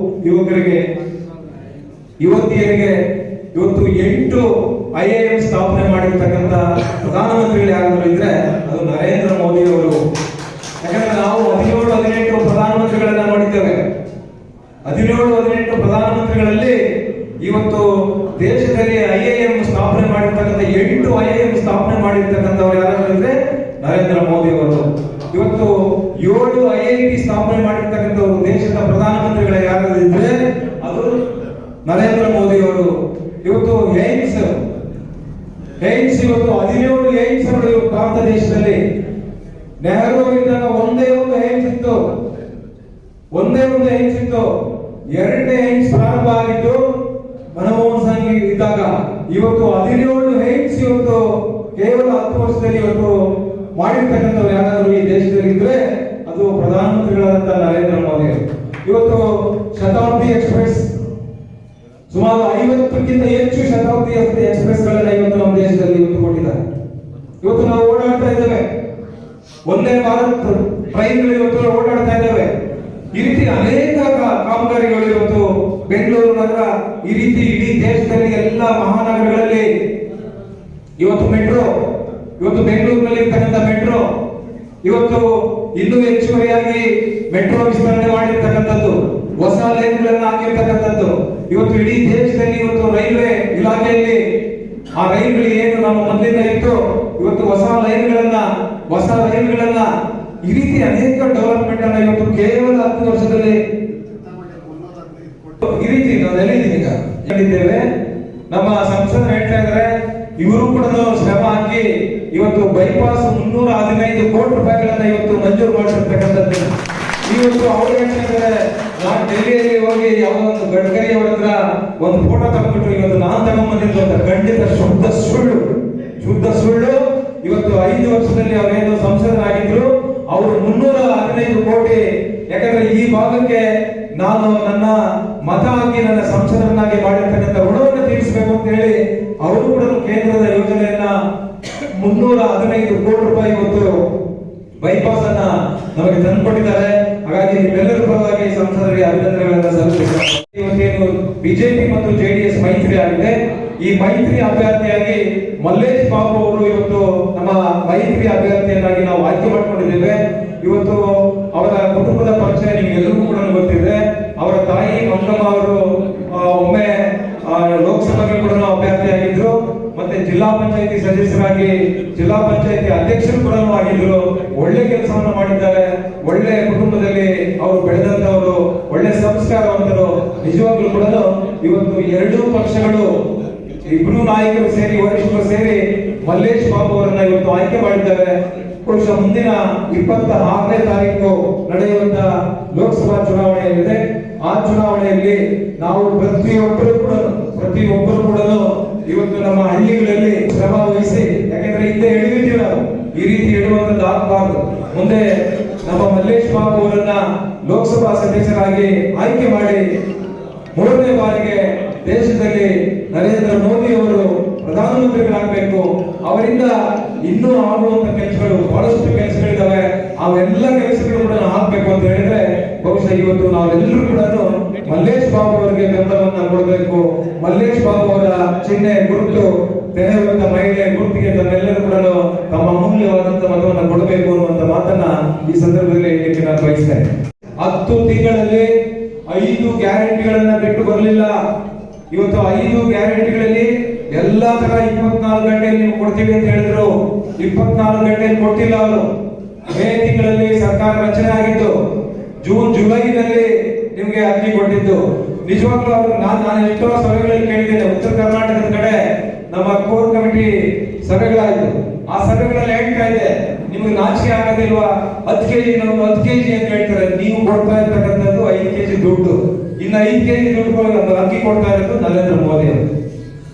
ಯುವಕರಿಗೆ ಯುವತಿಯರಿಗೆ ಇವತ್ತು 8 IIM ಸ್ಥಾಪನೆ ಮಾಡಿರ್ತಕ್ಕಂಥ ಪ್ರಧಾನಮಂತ್ರಿಗಳು ಯಾರಾದ್ರೂ ಇದ್ರೆ ಅದು ನರೇಂದ್ರ ಮೋದಿ ಅವರು. ಯಾಕಂದ್ರೆ ನಾವು 17-18 ಪ್ರಧಾನಮಂತ್ರಿಗಳನ್ನ ನೋಡಿದ್ದೇವೆ. 17-18 ಪ್ರಧಾನಮಂತ್ರಿಗಳಲ್ಲಿ ಇವತ್ತು ದೇಶದಲ್ಲಿ IIM ಸ್ಥಾಪನೆ ಮಾಡಿರ್ತಕ್ಕಂಥ 8 IIM ಸ್ಥಾಪನೆ ಮಾಡಿರ್ತಕ್ಕಂಥವ್ರು ಯಾರಾದ್ರೂ ಇದ್ರೆ ನರೇಂದ್ರ ಮೋದಿ ಅವರು. ಇವತ್ತು 7 IIT ಸ್ಥಾಪನೆ ಮಾಡಿರ್ತಕ್ಕಂಥವ್ರು ದೇಶದ ಪ್ರಧಾನಮಂತ್ರಿಗಳ ಯಾರಾದ್ರೂ ಇದ್ರೆ ಅದು ನರೇಂದ್ರ ಮೋದಿ ಅವರು. ಇವತ್ತು ಏಮ್ಸ್ ಇವತ್ತು 17 ಏಮ್ಸ್ ಭಾರತ ದೇಶದಲ್ಲಿ. ನೆಹರು ಇದ್ದಾಗ ಒಂದೇ ಒಂದು ಏಮ್ಸ್ ಇತ್ತು. ಎರಡನೇ ಏಮ್ಸ್ ಪ್ರಾರಂಭ ಆಗಿದ್ದು ಮನಮೋಹನ್ ಸಿಂಗ್ ಇದ್ದಾಗ. ಇವತ್ತು 17 ಏಮ್ಸ್ ಇವತ್ತು ಕೇವಲ 10 ವರ್ಷದಲ್ಲಿ ಇವತ್ತು ಮಾಡಿರ್ತಕ್ಕಂಥವ್ರು ಯಾರಾದರೂ ಈ ದೇಶದಲ್ಲಿ ಇದ್ರೆ ಅದು ಪ್ರಧಾನಮಂತ್ರಿಗಳಾದಂತ ನರೇಂದ್ರ ಮೋದಿ ಅವರು. ಇವತ್ತು ಶತಾಬ್ದಿ ಎಕ್ಸ್ಪ್ರೆಸ್ ಸುಮಾರು 50ಕ್ಕಿಂತ ಹೆಚ್ಚು ಶತಾಬ್ದಿ ಎಕ್ಸ್ಪ್ರೆಸ್ ಗಳನ್ನ ಇವತ್ತು ನಮ್ಮ ದೇಶದಲ್ಲಿ ಇವತ್ತು ಕೊಟ್ಟಿದ್ದಾರೆ. ಇವತ್ತು ನಾವು ಓಡಾಡ್ತಾ ಇದ್ದೇವೆ. ಒಂದೇ ಭಾರತ್ ಟ್ರೈನ್ಗಳು ಇವತ್ತು ಓಡಾಡ್ತಾ ಇದ್ದಾವೆ. ಈ ರೀತಿ ಅನೇಕ ಕಾಮಗಾರಿಗಳು ಇವತ್ತು ಬೆಂಗಳೂರು ನಗರ, ಈ ರೀತಿ ಇಡೀ ದೇಶದಲ್ಲಿ ಎಲ್ಲ ಮಹಾನಗರಗಳಲ್ಲಿ ಇವತ್ತು ಮೆಟ್ರೋ, ಇವತ್ತು ಬೆಂಗಳೂರಿನಲ್ಲಿ ಇರ್ತಕ್ಕಂಥ ಮೆಟ್ರೋ ಇವತ್ತು ಇನ್ನೂ ಹೆಚ್ಚುವರಿಯಾಗಿ ಮೆಟ್ರೋ ವಿಸ್ತರಣೆ ಮಾಡಿರ್ತಕ್ಕಂಥದ್ದು, ಹೊಸ ಲೈನ್ಗಳನ್ನು ಹಾಕಿರ್ತಕ್ಕಂಥದ್ದು. ಇವತ್ತು ಇಡೀ ದೇಶದಲ್ಲಿ ಇವತ್ತು ರೈಲ್ವೆ ಇಲಾಖೆಯಲ್ಲಿ ಆ ರೈಲ್ಗಳು ಏನು ನಮ್ಮ ಮೊದಲಿಂದ ಇತ್ತು, ಇವತ್ತು ಹೊಸ ರೈಲ್ಗಳನ್ನ ಈ ರೀತಿ ಅನೇಕ ಡೆವಲಪ್ಮೆಂಟ್ ಅನ್ನ ಇವತ್ತು ಕೇವಲ 10 ವರ್ಷದಲ್ಲಿ ಈ ರೀತಿ ನಾವು ಹೇಳಿದ್ದೇವೆ. ನಮ್ಮ ಸಂಸದರು ಹೇಳ್ತಾ ಇದ್ದಾರೆ, ಇವರು ಕೂಡ ಶ್ರಮ ಹಾಕಿ ಇವತ್ತು ಬೈಪಾಸ್ 315 ಕೋಟಿ ರೂಪಾಯಿಗಳನ್ನ ಇವತ್ತು ಮಂಜೂರು ಮಾಡಿರ್ತಕ್ಕಂಥದ್ದು. ಇವತ್ತು ಅವರು ಹೇಳ್ತಾ ಇದ್ದಾರೆ, ನಾನು ಡೆಲ್ಲಿಯಲ್ಲಿ ಹೋಗಿ ಯಾವುದೋ ಒಂದು ಗಡ್ಕರಿ ಅವರ ಹತ್ರ ಒಂದು ಫೋಟೋ ತಗೊಂಡ್ಬಿಟ್ಟು ಇವತ್ತು ನಾನು ತಗೊಂಡ್ಬಂದಿದ್ದು ಅಂತ. ಖಂಡಿತ ಶುದ್ಧ ಸುಳ್ಳು. ಇವತ್ತು 5 ವರ್ಷದಲ್ಲಿ ಅವರೇನು ಸಂಸದರಾಗಿದ್ರು ಅವರು 315 ಕೋಟಿ, ಯಾಕಂದ್ರೆ ಈ ಭಾಗಕ್ಕೆ ನಾನು ನನ್ನ ಮತ ಹಾಕಿ ನನ್ನ ಸಂಸದರನ್ನಾಗಿ ಮಾಡಿರ್ತಕ್ಕಂಥ ಋಣವನ್ನು ತೀರಿಸಬೇಕು ಅಂತ ಹೇಳಿ ಅವರು ಕೂಡ ಕೇಂದ್ರದ ಯೋಜನೆಯನ್ನ 315 ಕೋಟಿ ರೂಪಾಯಿ ಇವತ್ತು ಬೈಪಾಸ್ ಅನ್ನ ನಮಗೆ ತಂದುಕೊಟ್ಟಿದ್ದಾರೆ. ಹಾಗಾಗಿ ನಿಮ್ಮೆಲ್ಲರ ಪರವಾಗಿ ಸಂಸದರಿಗೆ ಅಭಿನಂದನೆಗಳನ್ನು ಸಲ್ಲಿಸುತ್ತೇನೆ. ಇವತ್ತೇನು ಬಿಜೆಪಿ ಮತ್ತು JDS ಮೈತ್ರಿ ಆಗಿದೆ, ಈ ಮೈತ್ರಿ ಅಭ್ಯರ್ಥಿಯಾಗಿ ಮಲ್ಲೇಶ್ ಬಾಬು ಅವರು ಇವತ್ತು ನಮ್ಮ ಮೈತ್ರಿ ಅಭ್ಯರ್ಥಿಯನ್ನಾಗಿ ನಾವು ಆಯ್ಕೆ ಮಾಡಿಕೊಂಡಿದ್ದೇವೆ. ಇವತ್ತು ಅವರ ಕುಟುಂಬದ ಪರಿಚಯ ನಿಮ್ಗೆಲ್ಲರಿಗೂ ಕೂಡ ಗೊತ್ತಿದೆ. ಅವರ ತಾಯಿ ಮಂಗಮ್ಮ ಅವರು ಒಮ್ಮೆ ಲೋಕಸಭೆಗೆ ಕೂಡ ಅಭ್ಯರ್ಥಿಯಾಗಿದ್ರು, ಮತ್ತೆ ಜಿಲ್ಲಾ ಪಂಚಾಯತಿ ಸದಸ್ಯರಾಗಿ ಜಿಲ್ಲಾ ಪಂಚಾಯತಿ ಅಧ್ಯಕ್ಷರು ಕೂಡ ಆಗಿದ್ರು. ಒಳ್ಳೆ ಕೆಲಸವನ್ನು ಮಾಡಿದ್ದಾರೆ. ಒಳ್ಳೆ ಕುಟುಂಬದಲ್ಲಿ ಅವರು ಬೆಳೆದಂತವರು, ಒಳ್ಳೆ ಸಂಸ್ಕಾರವಂತರು. ನಿಜವಾಗ್ಲೂ ಕೂಡ ಇವತ್ತು 2 ಪಕ್ಷಗಳು, ಇಬ್ರು ನಾಯಕರು ಸೇರಿ, ವರಿಷ್ಠರು ಸೇರಿ ಮಲ್ಲೇಶ್ ಬಾಬು ಅವರನ್ನ ಇವತ್ತು ಆಯ್ಕೆ ಮಾಡಿದ್ದಾರೆ. ಬಹುಶಃ ಮುಂದಿನ 26ನೇ ತಾರೀಕು ನಡೆಯುವಂತ ಲೋಕಸಭಾ ಚುನಾವಣೆ ಇದೆ. ಆ ಚುನಾವಣೆಯಲ್ಲಿ ನಾವು ಪ್ರತಿಯೊಬ್ಬರು ಕೂಡ ಇವತ್ತು ನಮ್ಮ ಹಳ್ಳಿಗಳಲ್ಲಿ ಶ್ರಮ ವಹಿಸಿ, ಯಾಕಂದ್ರೆ ಹಿಂದೆ ಎಳೆದಿದ್ದೀವಿ ನಾವು, ಈ ರೀತಿ ಎಡುವಂತದ್ದು ಆಗಬಾರ್ದು. ಮುಂದೆ ನಮ್ಮ ಮಲ್ಲೇಶ್ ಬಾಬು ಅವರನ್ನ ಲೋಕಸಭಾ ಸದಸ್ಯರಾಗಿ ಆಯ್ಕೆ ಮಾಡಿ 3ನೇ ಬಾರಿಗೆ ದೇಶದಲ್ಲಿ ನರೇಂದ್ರ ಮೋದಿ ಅವರು ಪ್ರಧಾನಮಂತ್ರಿಗಳಾಗಬೇಕು. ಅವರಿಂದ ಇನ್ನೂ ಆಗುವಂತ ಕೆಲಸಗಳು, ಬಹಳಷ್ಟು ಕೆಲಸಗಳಿದ್ದಾವೆ. ಅವೆಲ್ಲ ಕೆಲಸಗಳು ಕೂಡ ಆಗ್ಬೇಕು ಅಂತ ಹೇಳಿದ್ರೆ ಬಹುಶಃ ಇವತ್ತು ನಾವೆಲ್ಲರೂ ಕೂಡ ಮಲ್ಲೇಶ್ ಬಾಬು ಅವರಿಗೆ ಬೆಂಬಲವನ್ನ ಕೊಡಬೇಕು. ಮಲ್ಲೇಶ್ ಬಾಬು ಅವರ ಚಿಹ್ನೆ ಗುರುತು ತೆರೆಯುವಂತ ಮಹಿಳೆ ಗುರುತಿಗೆ ತಮ್ಮೆಲ್ಲರೂ ಕೂಡ ತಮ್ಮ ಅಮೂಲ್ಯವಾದಂತ ಮತವನ್ನ ಕೊಡಬೇಕು ಅನ್ನುವಂತ ಮಾತನ್ನ ಈ ಸಂದರ್ಭದಲ್ಲಿ ಹೇಳಲಿಕ್ಕೆ ನಾನು ಬಯಸ್ತೇನೆ. 10 ತಿಂಗಳಲ್ಲಿ 5 ಗ್ಯಾರಂಟಿಗಳನ್ನ ಬಿಟ್ಟು ಬರಲಿಲ್ಲ. ಇವತ್ತು 5 ಗ್ಯಾರಂಟಿಗಳಲ್ಲಿ ಎಲ್ಲ ಎಲ್ಲಾ ತರ 24 ಗಂಟೆ ನೀವು ಕೊಡ್ತೀವಿ ಅಂತ ಹೇಳಿದ್ರು. 24 ಗಂಟೆ ಕೊಟ್ಟಿಲ್ಲ ಅವರು. ಮೇ ತಿಂಗಳಲ್ಲಿ ಸರ್ಕಾರ ರಚನೆ ಆಗಿತ್ತು, ಜೂನ್ ಜುಲೈನಲ್ಲಿ ನಿಮ್ಗೆ ಅರ್ಜಿ ಕೊಟ್ಟಿದ್ದು. ನಿಜವಾಗ್ಲೂ ಅವರು ನಾನು ಎಷ್ಟೋ ಸಭೆಗಳಲ್ಲಿ ಕೇಳಿದ್ದೇನೆ. ಉತ್ತರ ಕರ್ನಾಟಕದ ಕಡೆ ನಮ್ಮ ಕೋರ್ ಕಮಿಟಿ ಸಭೆಗಳಾಯಿತು. ಆ ಸಭೆಗಳಲ್ಲಿ ಹೇಳ್ತಾ ಇದೆ, ನಿಮ್ಗೆ ನಾಚಿಕೆ ಆಗೋದಿಲ್ವಾ? 10 ಕೆಜಿ ನಾವು 10 ಕೆಜಿ ಅಂತ ಹೇಳ್ತಾರೆ. ನೀವು ಕೊಡ್ತಾ ಇರ್ತಕ್ಕಂಥದ್ದು 5 ಕೆಜಿ ದುಡ್ಡು. ಇನ್ನು 5 ಕೆಜಿ ದುಡ್ಡು ಅಕ್ಕಿ ಕೊಡ್ತಾ ಇರೋದು ನರೇಂದ್ರ ಮೋದಿ ಅವರು.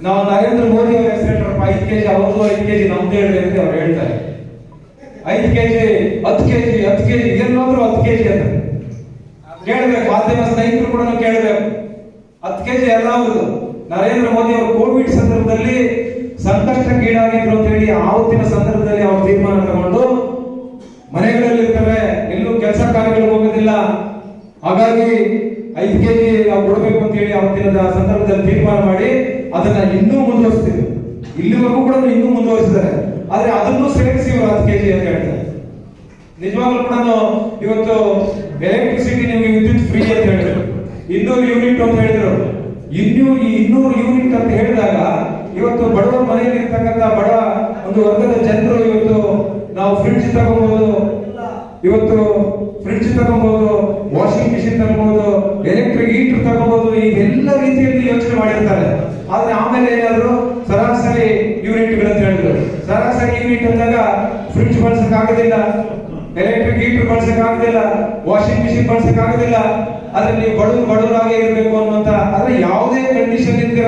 ನಾವು ನರೇಂದ್ರ ಮೋದಿ ಅವರ ಹೆಸರು 5 ಕೆಜಿ ಅವ್ರದ್ದು 5 ಕೆಜಿ ನಮ್ದು ಹೇಳ್ರಿ ಅಂತ ಅವ್ರು ಹೇಳ್ತಾರೆ. 5 ಕೆಜಿ 10 ಕೆಜಿ 10 ಕೆಜಿ ಎಲ್ಲಾದ್ರೂ 10 ಕೆಜಿ ಅಂತ ಕೇಳಬೇಕು. ಮಾಧ್ಯಮ ಸ್ನೇಹಿತರು ಕೂಡ ಕೇಳಬೇಕು. 10 ಕೆಜಿ ಎಲ್ಲ ಹೌದು. ನರೇಂದ್ರ ಮೋದಿ ಅವರು ಕೋವಿಡ್ ಸಂದರ್ಭದಲ್ಲಿ ಸಂಕಷ್ಟಕ್ಕೀಡಾಗಿದ್ರು ಅಂತ ಹೇಳಿ ಆವತ್ತಿನ ಸಂದರ್ಭದಲ್ಲಿ ಅವರು ತೀರ್ಮಾನ ತಗೊಂಡು ಮನೆಗಳಲ್ಲಿ ಇರ್ತಾರೆ, ಎಲ್ಲೂ ಕೆಲಸ ಕಾರ್ಯಗಳಿಗೆ ಹೋಗೋದಿಲ್ಲ, ಹಾಗಾಗಿ 5 ಕೆಜಿ ನಾವು ಕೊಡಬೇಕು ಅಂತ ಹೇಳಿ ಆವತ್ತಿನ ಸಂದರ್ಭದಲ್ಲಿ ತೀರ್ಮಾನ ಮಾಡಿ ಅದನ್ನ ಇನ್ನೂ ಮುಂದುವರಿಸ್ತೀವಿ. ಇಲ್ಲಿವರೆಗೂ ಕೂಡ ಇನ್ನೂ ಮುಂದುವರಿಸಿದ್ದಾರೆ. ಆದ್ರೆ ಅದನ್ನು ಸೇರಿಸಿ ಇವರು 10 ಕೆಜಿ ಅಂತ ಹೇಳ್ತಾರೆ. ನಿಜವಾಗ್ಲೂ ಕೂಡ ಇವತ್ತು ಎಲೆಕ್ಟ್ರಿಸಿಟಿ ನಿಮಗೆ ವಿದ್ಯುತ್ ಫ್ರೀ ಅಂತ ಹೇಳಿದ್ರು, 200 ಯೂನಿಟ್ ಅಂತ ಹೇಳಿದ್ರು. 200 ಯೂನಿಟ್ ಅಂತ ಹೇಳಿದಾಗ ಇವತ್ತು ಬಡವರ ಮನೆಯಲ್ಲಿ ಇರ್ತಕ್ಕಂಥ ಬಡ ಒಂದು ವರ್ಗದ ಜನರು ಇವತ್ತು ನಾವು ಫ್ರಿಡ್ಜ್ ತಗೋಬಹುದು, ಇವತ್ತು ಫ್ರಿಡ್ಜ್ ತಗೋಬಹುದು, ವಾಷಿಂಗ್ ಮಿಷಿನ್ ತಗೋಬಹುದು, ಎಲೆಕ್ಟ್ರಿಕ್ ಹೀಟರ್ ತಗೋಬಹುದು, ಇವೆಲ್ಲ ರೀತಿಯಲ್ಲಿ ಯೋಚನೆ ಮಾಡಿರ್ತಾರೆ. ಆದ್ರೆ ಆಮೇಲೆ ಏನಾದ್ರು ಸರಾಸರಿ ಯೂನಿಟ್ಗಳಂತ ಹೇಳಿದ್ರು. ಸರಾಸರಿ ಯೂನಿಟ್ ಅಂದಾಗ ಫ್ರಿಡ್ಜ್ ಬಳಸಕ್ ಆಗೋದಿಲ್ಲ, ಎಲೆಕ್ಟ್ರಿಕ್ ಹೀಟರ್ ಬಳಸಕ್ ಆಗೋದಿಲ್ಲ, ವಾಷಿಂಗ್ ಮಿಷಿನ್ ಬಳಸಕ್ ಆಗೋದಿಲ್ಲ. ಆದ್ರೆ ನೀವು ಬಡವರಾಗೆ ಇರಬೇಕು ಅನ್ನುವಂತ ಆದ್ರೆ ಯಾವುದೇ ಕಂಡೀಷನ್ ಇದ್ದಿರ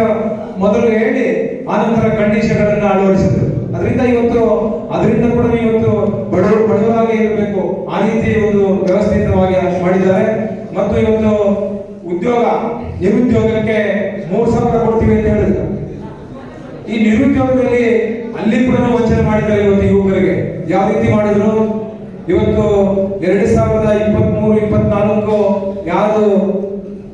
ಮೊದಲು ಹೇಳಿ ಆನಂತರ ಕಂಡೀಷನ್ ಗಳನ್ನ ಅಳವಡಿಸಿದ್ರು. ಅದರಿಂದ ಕೂಡ ಇವತ್ತು ಬಡವರಾಗೆ ಇರಬೇಕು ಆ ರೀತಿ ಒಂದು ವ್ಯವಸ್ಥಿತವಾಗಿ ಮಾಡಿದ್ದಾರೆ. ಮತ್ತು ಇವತ್ತು ನಿರುದ್ಯೋಗಕ್ಕೆ 3,000 ಕೊಡ್ತೀವಿ ಅಂತ ಹೇಳಿದ್ರು. ಈ ನಿರುದ್ಯೋಗದಲ್ಲಿ ಅಲ್ಲಿ ಕೂಡ ವಂಚನೆ ಮಾಡಿದ್ದಾರೆ ಇವತ್ತು ಯುವಕರಿಗೆ. ಯಾವ ರೀತಿ ಮಾಡಿದ್ರು? ಇವತ್ತು 2023-24 ಯಾರು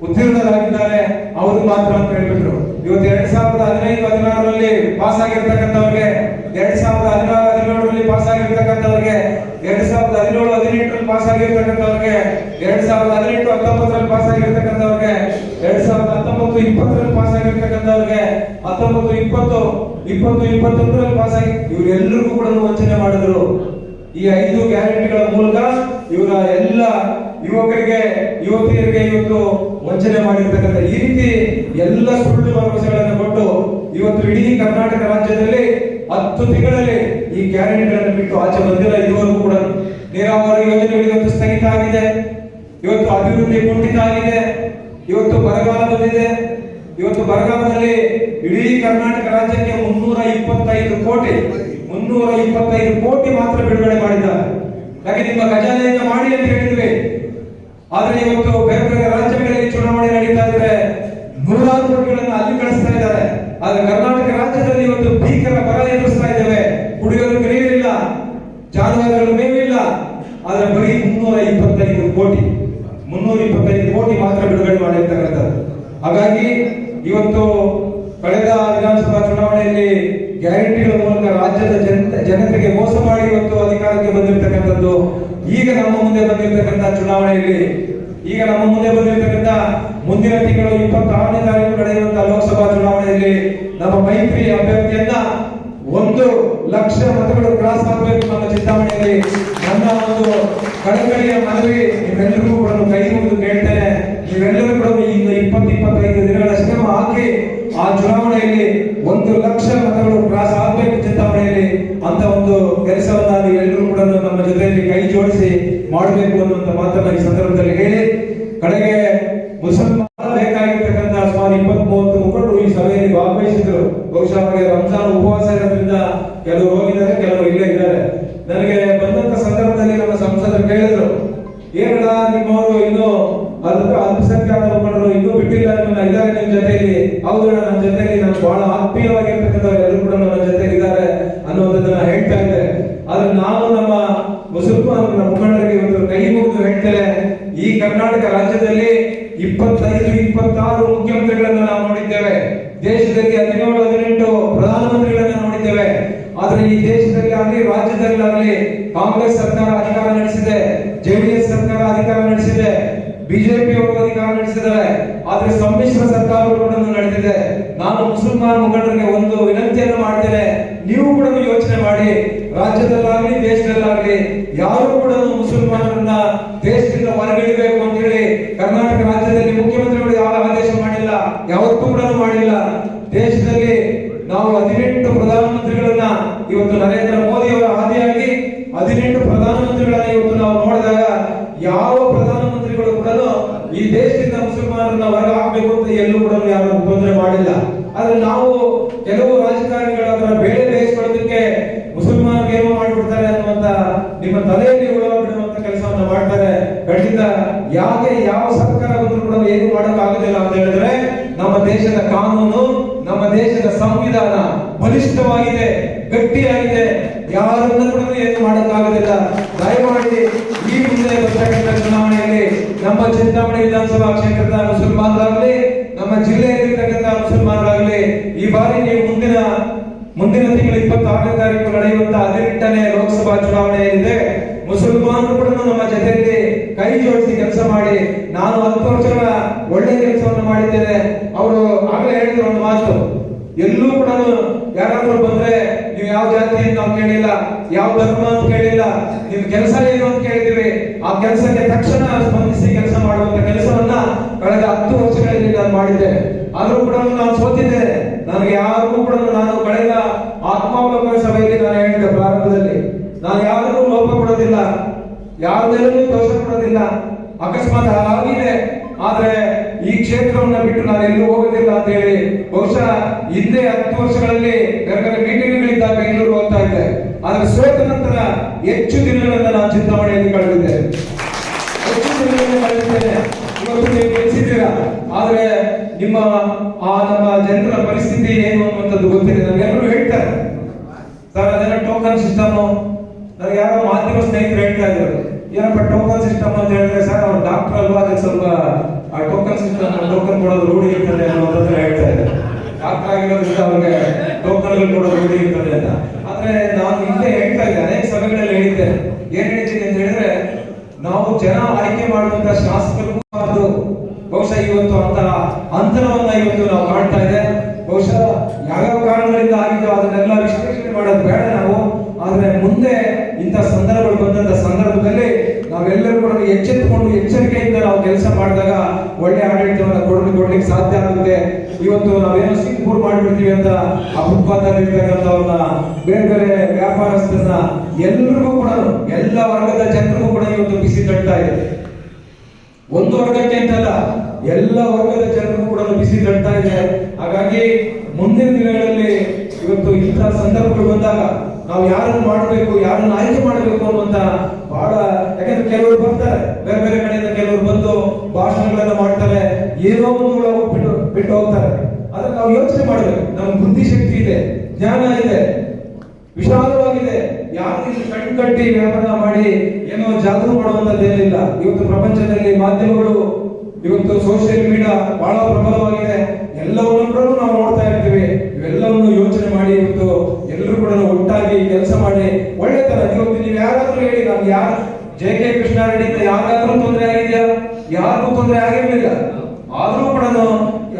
ಉತ್ತೀರ್ಣರಾಗಿದ್ದಾರೆ ಅವರು ಮಾತ್ರ ಅಂತ ಹೇಳ್ಬಿಟ್ರು. ಇವತ್ತು 2015-16ರಲ್ಲಿ ಪಾಸ್ ಆಗಿರ್ತಕ್ಕಂಥವ್ರಿಗೆ, 2016-17ರಲ್ಲಿ ಪಾಸ್ ಆಗಿರ್ತಕ್ಕಂಥವ್ರಿಗೆ, 2017-18ರಲ್ಲಿ ಪಾಸ್ ಆಗಿರ್ತಕ್ಕಂಥವ್ರಿಗೆ, 2018-19ರಲ್ಲಿ ಪಾಸ್ ಆಗಿರ್ತಕ್ಕಂಥವ್ರಿಗೆ, 2019-20ರಲ್ಲಿ ಪಾಸ್ ಆಗಿರ್ತಕ್ಕಂಥವ್ರಿಗೆ, 19-20-21ರಲ್ಲಿ ಪಾಸ್ ಆಗಿ ಇವರೆಲ್ಲರಿಗೂ ಕೂಡ ವಂಚನೆ ಮಾಡಿದ್ರು. ಈ 5 ಗ್ಯಾರಂಟಿಗಳ ಮೂಲಕ ಇವರ ಎಲ್ಲ ಯುವಕರಿಗೆ ಯುವತಿಯರಿಗೆ ಇವತ್ತು ವಂಚನೆ ಮಾಡಿರ್ತಕ್ಕಂಥ ಈ ರೀತಿ ಎಲ್ಲ ಸುಳ್ಳು ಭರವಸೆಗಳನ್ನು ಕೊಟ್ಟು ಇವತ್ತು ಇಡೀ ಕರ್ನಾಟಕ ರಾಜ್ಯದಲ್ಲಿ 10 ತಿಂಗಳಲ್ಲಿ ಈ ಗ್ಯಾರಂಟಿಗಳನ್ನು ಬಿಟ್ಟು ಆಚೆ ಬಂದಿಲ್ಲ. ಇದುವರೆಗೂ ಕೂಡ ನೀರಾವರಿ ಯೋಜನೆಗಳು ಇವತ್ತು ಸ್ಥಗಿತ ಆಗಿದೆ, ಇವತ್ತು ಅಭಿವೃದ್ಧಿ ಕುಂಠಿತ ಆಗಿದೆ, ಇವತ್ತು ಬರಗಾಲ ಬಂದಿದೆ. ಇವತ್ತು ಬರಗಾಲದಲ್ಲಿ ಇಡೀ ಕರ್ನಾಟಕ ರಾಜ್ಯಕ್ಕೆ 325 ಕೋಟಿ ಮಾತ್ರ ಬಿಡುಗಡೆ ಮಾಡಿದ್ದಾರೆ. ಯಾಕೆ ನಿಮ್ಮ ಖಜಾನೆಯಿಂದ ಮಾಡಿ ಅಂತ ಹೇಳಿದ್ವಿ. ಆದ್ರೆ ಇವತ್ತು ಬೇರೆ ಬೇರೆ ರಾಜ್ಯಗಳಲ್ಲಿ ಚುನಾವಣೆ ನಡೀತಾ ಇದ್ರೆ 100 ಕೋಟಿಗಳನ್ನು ಅಲ್ಲಿ ಕಳಿಸ್ತಾ ಇದ್ದಾರೆ. ಆದ್ರೆ ಕರ್ನಾಟಕ ರಾಜ್ಯದಲ್ಲಿ ಇವತ್ತು ಭೀಕರ ಬರ ಎದುರಿಸ್ತಾ ಇದ್ದೇವೆ. ಕುಡಿಯೋದಕ್ಕೆ ನೀರಿಲ್ಲ, ಜಾನುವಾರುಗಳ ಮೇವಿಲ್ಲ. ಆದ್ರೆ ಬರೀ 325 ಕೋಟಿ ಮಾತ್ರ ಬಿಡುಗಡೆ ಮಾಡಿರ್ತಕ್ಕಂಥದ್ದು. ಹಾಗಾಗಿ ಇವತ್ತು ಕಳೆದ ವಿಧಾನಸಭಾ ಚುನಾವಣೆಯಲ್ಲಿ ಗ್ಯಾರಂಟಿಗಳ ಮೂಲಕ ರಾಜ್ಯದ ಜನತೆಗೆ ಮೋಸ ಮಾಡಿ ಇವತ್ತು ಅಧಿಕಾರಕ್ಕೆ ಬಂದಿರತಕ್ಕಂಥದ್ದು. ಈಗ ನಮ್ಮ ಮುಂದೆ ಬಂದಿರತಕ್ಕಂಥ ಚುನಾವಣೆಯಲ್ಲಿ ಮುಂದಿನ ತಿಂಗಳು 26ನೇ ತಾರೀಕು ನಡೆಯುವಂತಹ ಲೋಕಸಭಾ ಚುನಾವಣೆಯಲ್ಲಿ ನಮ್ಮ ಮೈತ್ರಿ ಅಭ್ಯರ್ಥಿಯನ್ನ 1 ಲಕ್ಷ ಮತಗಳು ಕ್ರಾಸ್ ಆಗಬೇಕು ನಮ್ಮ ಚಿಂತಾಮಣಿಯಲ್ಲಿ. ನನ್ನ ಒಂದು ಕಳಕಳಿಯ ಮನವಿ ನಿಮ್ಮೆಲ್ಲರಿಗೂ ಕೂಡ ಕೈ ಮುಗಿದು ಕೇಳ್ತೇನೆ. ನೀವೆಲ್ಲರೂ ಕೂಡ ಈಗ 20-25 ದಿನಗಳ ಶ್ರಮ ಹಾಕಿ ಆ ಚುನಾವಣೆಯಲ್ಲಿ 1 ಲಕ್ಷ ಮತಗಳು ಕ್ರಾಸ್ ಆಗಬೇಕು ಚಿಂತಾಮಣಿಯಲ್ಲಿ ಅಂತ ಒಂದು ಕೆಲಸವನ್ನ ನೀವೆಲ್ಲರೂ ಕೂಡ ನಮ್ಮ ಜೊತೆಯಲ್ಲಿ ಕೈ ಜೋಡಿಸಿ ಮಾಡಬೇಕು ಅನ್ನುವಂತ ಮಾತನ್ನ ಈ ಸಂದರ್ಭದಲ್ಲಿ ಹೇಳಿ, ಕಡೆಗೆ ಮುಸಲ್ಮಾನ ಬೇಕಾಗಿರ್ತಕ್ಕಂಥ ಸುಮಾರು 20-30 ಮುಖಂಡರು ಈ ಸಭೆಯಲ್ಲಿ ಭಾಗವಹಿಸಿದ್ರು. ಬಹುಶಃ ಅವರಿಗೆ ರಂಜಾನ್ ಉಪವಾಸ ಇರೋದ್ರಿಂದ ಕೆಲವರು ಹೋಗಿದ್ದಾರೆ, ಕೆಲವರು ಇಲ್ಲೇ ಇದ್ದಾರೆ. ನನಗೆ ಬಂದಂತ ಸಂದರ್ಭದಲ್ಲಿ ನಮ್ಮ ಸಂಸದರು ಕೇಳಿದ್ರು, ಏನಣ್ಣ ನಿಮ್ಮವರು ಇನ್ನು ಅಲ್ಪಸಂಖ್ಯಾತ ಮುಖಂಡರು ಇನ್ನೂ ಬಿಟ್ಟಿಲ್ಲ, ನಿಮ್ಮನ್ನ ಇದ್ದಾರೆ ನಿಮ್ಮ ಜೊತೆಯಲ್ಲಿ? ಹೌದು ನನ್ನ ಜೊತೆಯಲ್ಲಿ ನಾನು ಬಹಳ ಆತ್ಮೀಯವಾಗಿರ್ತಕ್ಕಂಥವ್ರು ಎಲ್ಲರೂ ಕೂಡ ನನ್ನ ಜೊತೆಯಲ್ಲಿ ಇದ್ದಾರೆ ಅನ್ನುವಂಥದ್ದನ್ನ ಹೇಳ್ತಾ ಇದ್ದಾರೆ. ಆದ್ರೆ ನಾನು ನಮ್ಮ ಮುಸಲ್ಮಾನ ಮುಖಂಡರಿಗೆ ಇವತ್ತು ಕೈ ಮುಗಿದು ಹೇಳ್ತೇನೆ, ಈ ಕರ್ನಾಟಕ ರಾಜ್ಯದಲ್ಲಿ 25-26 ಮುಖ್ಯಮಂತ್ರಿಗಳನ್ನ ನಾವು ನೋಡಿದ್ದೇವೆ. ದೇಶದಲ್ಲಿ 17-18 ಪ್ರಧಾನಮಂತ್ರಿಗಳನ್ನ ನೋಡಿದ್ದೇವೆ. ಆದ್ರೆ ಈ ದೇಶದಲ್ಲಿ ಆಗಲಿ ರಾಜ್ಯದಲ್ಲಾಗಲಿ ಕಾಂಗ್ರೆಸ್ ಸರ್ಕಾರ ಅಧಿಕಾರ ನಡೆಸಿದೆ, ಜೆಡಿಎಸ್ ಸರ್ಕಾರ ಅಧಿಕಾರ ನಡೆಸಿದೆ, ಬಿಜೆಪಿ ಅವರು ಅಧಿಕಾರ ನಡೆಸಿದ್ದಾರೆ. ಆದ್ರೆ ಸಮ್ಮಿಶ್ರ ಸರ್ಕಾರಗಳು ಕೂಡ ನಡೆದಿದೆ. ನಾನು ಮುಸಲ್ಮಾನ ಮುಖಂಡರಿಗೆ ಒಂದು ವಿನಂತಿ ರಾಜ್ಯದಲ್ಲಾಗ್ಲಿ ದೇಶದಲ್ಲಾಗ್ಲಿ ಯಾರು ಕೂಡ ಮುಸಲ್ಮಾನರನ್ನ ದೇಶದಿಂದ ಹೊರಗಿಡಬೇಕು ಅಂತ ಹೇಳಿ ಕರ್ನಾಟಕ ರಾಜ್ಯದಲ್ಲಿ ಮುಖ್ಯಮಂತ್ರಿಗಳು ಯಾವ ಆದೇಶ ಮಾಡಿಲ್ಲ, ಯಾವತ್ತೂ ಕೂಡ ಮಾಡಿಲ್ಲ. ದೇಶದಲ್ಲಿ ನಾವು 18 ಪ್ರಧಾನಮಂತ್ರಿಗಳನ್ನ ಇವತ್ತು ನರೇಂದ್ರ ಮೋದಿ ಅವರ ಆದಿಯಾಗಿ 18 ಪ್ರಧಾನಮಂತ್ರಿಗಳನ್ನ ಇವತ್ತು ನಾವು ನೋಡಿದಾಗ ಯಾವ ಪ್ರಧಾನಮಂತ್ರಿಗಳು ಕೂಡ ಈ ದೇಶದಿಂದ ಮುಸಲ್ಮಾನರನ್ನ ಹೊರ ಹಾಕಬೇಕು ಅಂತ ಎಲ್ಲೂ ಕೂಡ ಯಾರು ತೊಂದರೆ ಮಾಡಿಲ್ಲ. ಆದ್ರೆ ನಾವು ಕೆಲವು ರಾಜಕಾರಣಿಗಳ ಅದರ ಬೇಳೆ ಬೇಯಿಸ್ಕೊಳ್ಳೋದಕ್ಕೆ ಮುಸಲ್ಮಾನರಿಗೆ ಏನೋ ಮಾಡಿಬಿಡ್ತಾರೆ ಅನ್ನುವಂತ ನಿಮ್ಮ ತಲೆಯಲ್ಲಿ ಉಳ ಬಿಡುವಂತ ಕೆಲಸವನ್ನ ಮಾಡ್ತಾರೆ. ಖಂಡಿತ ಯಾಕೆ ಯಾವ ಸರ್ಕಾರ ಬಂದರೂ ಕೂಡ ಏನು ಮಾಡೋಕ್ಕಾಗೋದಿಲ್ಲ ಅಂತ ಹೇಳಿದ್ರೆ ನಮ್ಮ ದೇಶದ ಕಾನೂನು, ನಮ್ಮ ದೇಶದ ಸಂವಿಧಾನ ಬಲಿಷ್ಠವಾಗಿದೆ, ಗಟ್ಟಿಯಾಗಿದೆ. ಯಾರನ್ನ ಕೂಡ ಏನು ಮಾಡೋಕ್ಕಾಗೋದಿಲ್ಲ. ದಯಮಾಡಿ ಈ ಮುಂದೆ ಬರ್ತಕ್ಕಂಥ ಚುನಾವಣೆಯಲ್ಲಿ ನಮ್ಮ ಚಿಂತಾಮಣಿ ವಿಧಾನಸಭಾ ಕ್ಷೇತ್ರದ ಮುಸಲ್ಮಾನರಾಗಲಿ, ನಮ್ಮ ಜಿಲ್ಲೆಯಲ್ಲಿರ್ತಕ್ಕಂಥ ಮುಸಲ್ಮಾನರಾಗಲಿ, ಈ ಬಾರಿ ನೀವು ಮುಂದಿನ ತಿಂಗಳು 26ನೇ ತಾರೀಕು ನಡೆಯುವಂತಹ 18ನೇ ಲೋಕಸಭಾ ಚುನಾವಣೆ ಏನಿದೆ, ಮುಸಲ್ಮಾನರು ಕೂಡ ನಮ್ಮ ಜೊತೆಯಲ್ಲಿ ಕೈ ಜೋಡಿಸಿ ಕೆಲಸ ಮಾಡಿ. ನಾನು 10 ವರ್ಷಗಳ ಒಳ್ಳೆ ಕೆಲಸವನ್ನು ಮಾಡಿದ್ದೇನೆ. ಅವರು ಆಗಲೇ ಹೇಳಿದ್ರು ಒಂದು ಮಾತು, ಎಲ್ಲೂ ಕೂಡ ಯಾರಾದ್ರೂ ಬಂದ್ರೆ ನೀವು ಯಾವ ಜಾತಿ ಅಂತ ನಾವು ಕೇಳಿಲ್ಲ, ಯಾವ ಧರ್ಮ ಅಂತ ಕೇಳಿಲ್ಲ, ನಿಮ್ ಕೆಲಸ ಏನು ಅಂತ ಕೇಳಿದೀವಿ. ಆ ಕೆಲಸಕ್ಕೆ ತಕ್ಷಣ ಸ್ಪಂದಿಸಿ ಕೆಲಸ ಮಾಡುವಂತ ಕೆಲಸವನ್ನ ಕಳೆದ 10 ವರ್ಷಗಳಲ್ಲಿ ನಾನು ಮಾಡಿದ್ದೆ. ಆದ್ರೂ ಕೂಡ ನಾನು ಸೋತಿದ್ದೆ. ನನಗೆ ಯಾರಿಗೂ ಕೂಡ ನಾನು ಕಳೆದ ಆತ್ಮಾವಲೋಕನ ಸಭೆಯಲ್ಲಿ ನಾನು ಹೇಳಿದ್ದೆ ಪ್ರಾರಂಭದಲ್ಲಿ, ನಾನು ಯಾರಿಗೂ ಲೋಪ ಕೊಡೋದಿಲ್ಲ, ಯಾರ ಮೇಲೂ ದೋಷ ಕೊಡೋದಿಲ್ಲ. ಅಕಸ್ಮಾತ್ ಆಗಿದೆ ಆದ್ರೆ ಈ ಕ್ಷೇತ್ರವನ್ನ ಬಿಟ್ಟು ನಾನು ಎಲ್ಲೂ ಹೋಗೋದಿಲ್ಲ ಅಂತ ಹೇಳಿ ಬಹುಶಃ ಹಿಂದೆ 10 ವರ್ಷಗಳಲ್ಲಿ ಬೇರೆ ಬೇರೆ ಮೀಟಿಂಗ್ಗಳಿದ್ದಾಗ ಬೆಂಗಳೂರು ಹೋಗ್ತಾ ಇದ್ದೆ. ಆದ್ರೆ ಸೋತ ನಂತರ ಹೆಚ್ಚು ದಿನಗಳನ್ನ ನಾನು ಚಿಂತಾಮಣಿಯಲ್ಲಿ ಕಳೆದಿದ್ದೆ. ಇವತ್ತು ನೀವು ಗೆಲ್ಲಿಸಿದ್ದೀರಾ, ಆದ್ರೆ ನಮ್ಮ ಜನರ ಪರಿಸ್ಥಿತಿ ಏನು ಅನ್ನುವಂಥದ್ದು ಗೊತ್ತಿದೆ. ನನಗೆಲ್ಲರೂ ಹೇಳ್ತಾರೆ ಸರ್ ಅದನ್ನ ಟೋಕನ್ ಸಿಸ್ಟಮ್. ನನಗೆ ಯಾರೋ ಮಾಧ್ಯಮ ಸ್ನೇಹಿತರು ಹೇಳ್ತಾ ಇದ್ರು, ಏನಪ್ಪ ಟೋಕನ್ ಸಿಸ್ಟಮ್ ಅಂತ ಹೇಳಿದ್ರೆ ಸರ್ ಅವ್ರು ಡಾಕ್ಟರ್ ಅಲ್ವಾ, ಅದಕ್ಕೆ ಸ್ವಲ್ಪ ಆ ಟೋಕನ್ ಸಿಸ್ಟಮ್ ಟೋಕನ್ ಕೊಡೋದು ರೂಢಿ ಇರ್ತದೆ ಅನ್ನೋದನ್ನ ಹೇಳ್ತಾ ಇದ್ದಾರೆ. ಡಾಕ್ಟರ್ ಆಗಿರೋದ್ರಿಂದ ಅವ್ರಿಗೆ ಟೋಕನ್ಗಳು ಕೊಡೋದು ರೂಢಿ ಇರ್ತದೆ ಅಂತ. ಆದ್ರೆ ನಾನು ಹಿಂದೆ ಹೇಳ್ತಾ ಇದ್ದೆ, ಅನೇಕ ಸಭೆಗಳಲ್ಲಿ ಹೇಳಿದ್ದೆ. ಏನ್ ಹೇಳಿದ್ದೀನಿ ಅಂತ ಹೇಳಿದ್ರೆ, ನಾವು ಜನ ಆಯ್ಕೆ ಮಾಡುವಂತ ಶಾಸಕರಿಗೂ ಬಹುಶಃ ಇವತ್ತು ಅಂತ ಅಂತರವನ್ನ ಇವತ್ತು ನಾವು ಕಾಣ್ತಾ ಇದೆ. ಬಹುಶಃ ಯಾವ್ಯಾವ ಕಾರಣಗಳಿಂದ ಆಗಿದ್ದು ಅದನ್ನೆಲ್ಲ ವಿಶ್ಲೇಷಣೆ ಮಾಡೋದು ಬೇಡ ನಾವು. ಆದ್ರೆ ಮುಂದೆ ಇಂಥ ಸಂದರ್ಭಗಳು ಬಂದಂತ ಸಂದರ್ಭದಲ್ಲಿ ನಾವೆಲ್ಲರೂ ಕೂಡ ಎಚ್ಚೆತ್ತುಕೊಂಡು ಎಚ್ಚರಿಕೆಯಿಂದ ನಾವು ಕೆಲಸ ಮಾಡಿದಾಗ ಒಳ್ಳೆ ಆಡಳಿತವನ್ನ ಕೊಡ್ಲಿಕ್ಕೆ ಸಾಧ್ಯ ಆಗುತ್ತೆ. ಇವತ್ತು ನಾವೇನೋ ಸಿಂಗಪೂರ್ ಮಾಡಿಬಿಡ್ತೀವಿ ಅಂತ ಆ ಫುಟ್ಪಾತ್ನ ಬೇರೆ ಬೇರೆ ವ್ಯಾಪಾರಸ್ಥರನ್ನ ಎಲ್ರಿಗೂ ಕೂಡ ಎಲ್ಲ ವರ್ಗದ ಜನರಿಗೂ ಕೂಡ ಇವತ್ತು ಬಿಸಿ ತಡ್ತಾ ಇದೆ. ಒಂದು ವರ್ಗಕ್ಕೆ ಅಂತಲ್ಲ, ಎಲ್ಲ ವರ್ಗದ ಜನರಿಗೂ ಕೂಡ ಬಿಸಿ ತಡ್ತಾ ಇದೆ. ಹಾಗಾಗಿ ಮುಂದಿನ ದಿನಗಳಲ್ಲಿ ಇವತ್ತು ಇಂತಹ ಸಂದರ್ಭಗಳು ಬಂದಾಗ ನಾವು ಯಾರನ್ನು ಮಾಡಬೇಕು, ಯಾರನ್ನು ಆಯ್ಕೆ ಮಾಡಬೇಕು ಅನ್ನುವಂತ ಬಹಳ, ಯಾಕಂದ್ರೆ ಕೆಲವರು ಬರ್ತಾರೆ ಬೇರೆ ಬೇರೆ ಕಡೆಯಿಂದ, ಕೆಲವರು ಬಂದು ಭಾಷಣಗಳನ್ನ ಮಾಡ್ತಾರೆ, ಏನೋ ಒಂದು ಬಿಟ್ಟು ಹೋಗ್ತಾರೆ. ಆದ್ರೆ ನಾವು ಯೋಚನೆ ಮಾಡಬೇಕು. ನಮ್ಮ ಬುದ್ಧಿಶಕ್ತಿ ಇದೆ, ಜ್ಞಾನ ಇದೆ, ವಿಶಾಲವಾಗಿದೆ. ಯಾರು ಕಟ್ಟಿ ವ್ಯಾಪಾರ ಮಾಡಿ ಏನೋ ಜಾಗೃತಿ ಮಾಡುವಂತದ್ದೇನಿಲ್ಲ. ಇವತ್ತು ಪ್ರಪಂಚದಲ್ಲಿ ಮಾಧ್ಯಮಗಳು, ಇವತ್ತು ಸೋಷಿಯಲ್ ಮೀಡಿಯಾ ಬಹಳ ಪ್ರಬಲವಾಗಿದೆ. ಎಲ್ಲವನ್ನು ಕೂಡ ನಾವು ನೋಡ್ತಾ ಇರ್ತೀವಿ. ಇವೆಲ್ಲವನ್ನು ಯೋಚನೆ ಮಾಡಿ ಇವತ್ತು ಎಲ್ಲರೂ ಕೂಡ ಒಟ್ಟಾಗಿ ಕೆಲಸ ಮಾಡಿ ಒಳ್ಳೆತನ. ಇವತ್ತು ನೀವು ಯಾರಾದ್ರೂ ಹೇಳಿ, ನಾನು ಯಾರು JK ಕೃಷ್ಣಾರೆಡ್ಡಿಯಿಂದ ಯಾರಾದ್ರೂ ತೊಂದರೆ ಆಗಿದೆಯಾ? ಯಾರಿಗೂ ತೊಂದರೆ ಆಗಿರ್ಲಿಲ್ಲ. ಆದ್ರೂ ಕೂಡ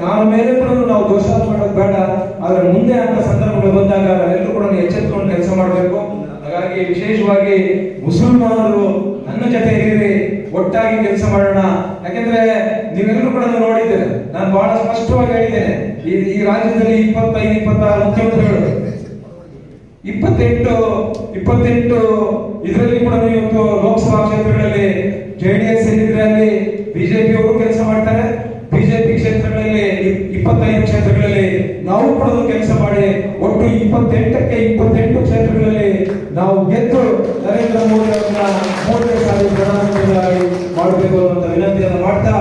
ಯಾರ ಮೇಲೆ ಕೂಡ ನಾವು ದೋಷ ಮಾಡೋದು ಬೇಡ. ಆದ್ರೆ ಮುಂದೆ ಅಂತ ಸಂದರ್ಭಗಳು ಬಂದಾಗ ನಾವೆಲ್ಲರೂ ಕೂಡ ಎಚ್ಚೆತ್ಕೊಂಡು ಕೆಲಸ ಮಾಡಬೇಕು. ಹಾಗಾಗಿ ವಿಶೇಷವಾಗಿ ಮುಸಲ್ಮಾನರು ನನ್ನ ಜೊತೆ ಇರಿ, ಒಟ್ಟಾಗಿ ಕೆಲಸ ಮಾಡೋಣ. ಯಾಕೆಂದ್ರೆ ನೀವೆಲ್ಲರೂ ಕೂಡ ನೋಡಿದ್ದೇನೆ, ನಾನು ಬಹಳ ಸ್ಪಷ್ಟವಾಗಿ ಹೇಳಿದ್ದೇನೆ, ಈ ರಾಜ್ಯದಲ್ಲಿ 25-26 ಮುಖ್ಯಮಂತ್ರಿಗಳು, 28 ಇದರಲ್ಲಿ ಕೂಡ ಇವತ್ತು ಲೋಕಸಭಾ ಕ್ಷೇತ್ರಗಳಲ್ಲಿ JDS ಏನಿದ್ರೆ ಅಲ್ಲಿ ಬಿಜೆಪಿ ಅವರು ಕೆಲಸ ಮಾಡ್ತಾರೆ. ಬಿಜೆಪಿ ಕ್ಷೇತ್ರಗಳಲ್ಲಿ 25 ಕ್ಷೇತ್ರಗಳಲ್ಲಿ ನಾವು ಕೂಡ ಕೆಲಸ ಮಾಡಿ ಒಟ್ಟು 28ಕ್ಕೆ 28 ಕ್ಷೇತ್ರಗಳಲ್ಲಿ ನಾವು ಗೆದ್ದು ನರೇಂದ್ರ ಮೋದಿ ಅವರನ್ನ 3ನೇ ಸಾರಿ ಪ್ರಧಾನಮಂತ್ರಿಯಾಗಿ ಮಾಡಬೇಕು ಅನ್ನುವಂತ ವಿನಂತಿಯನ್ನು ಮಾಡ್ತಾ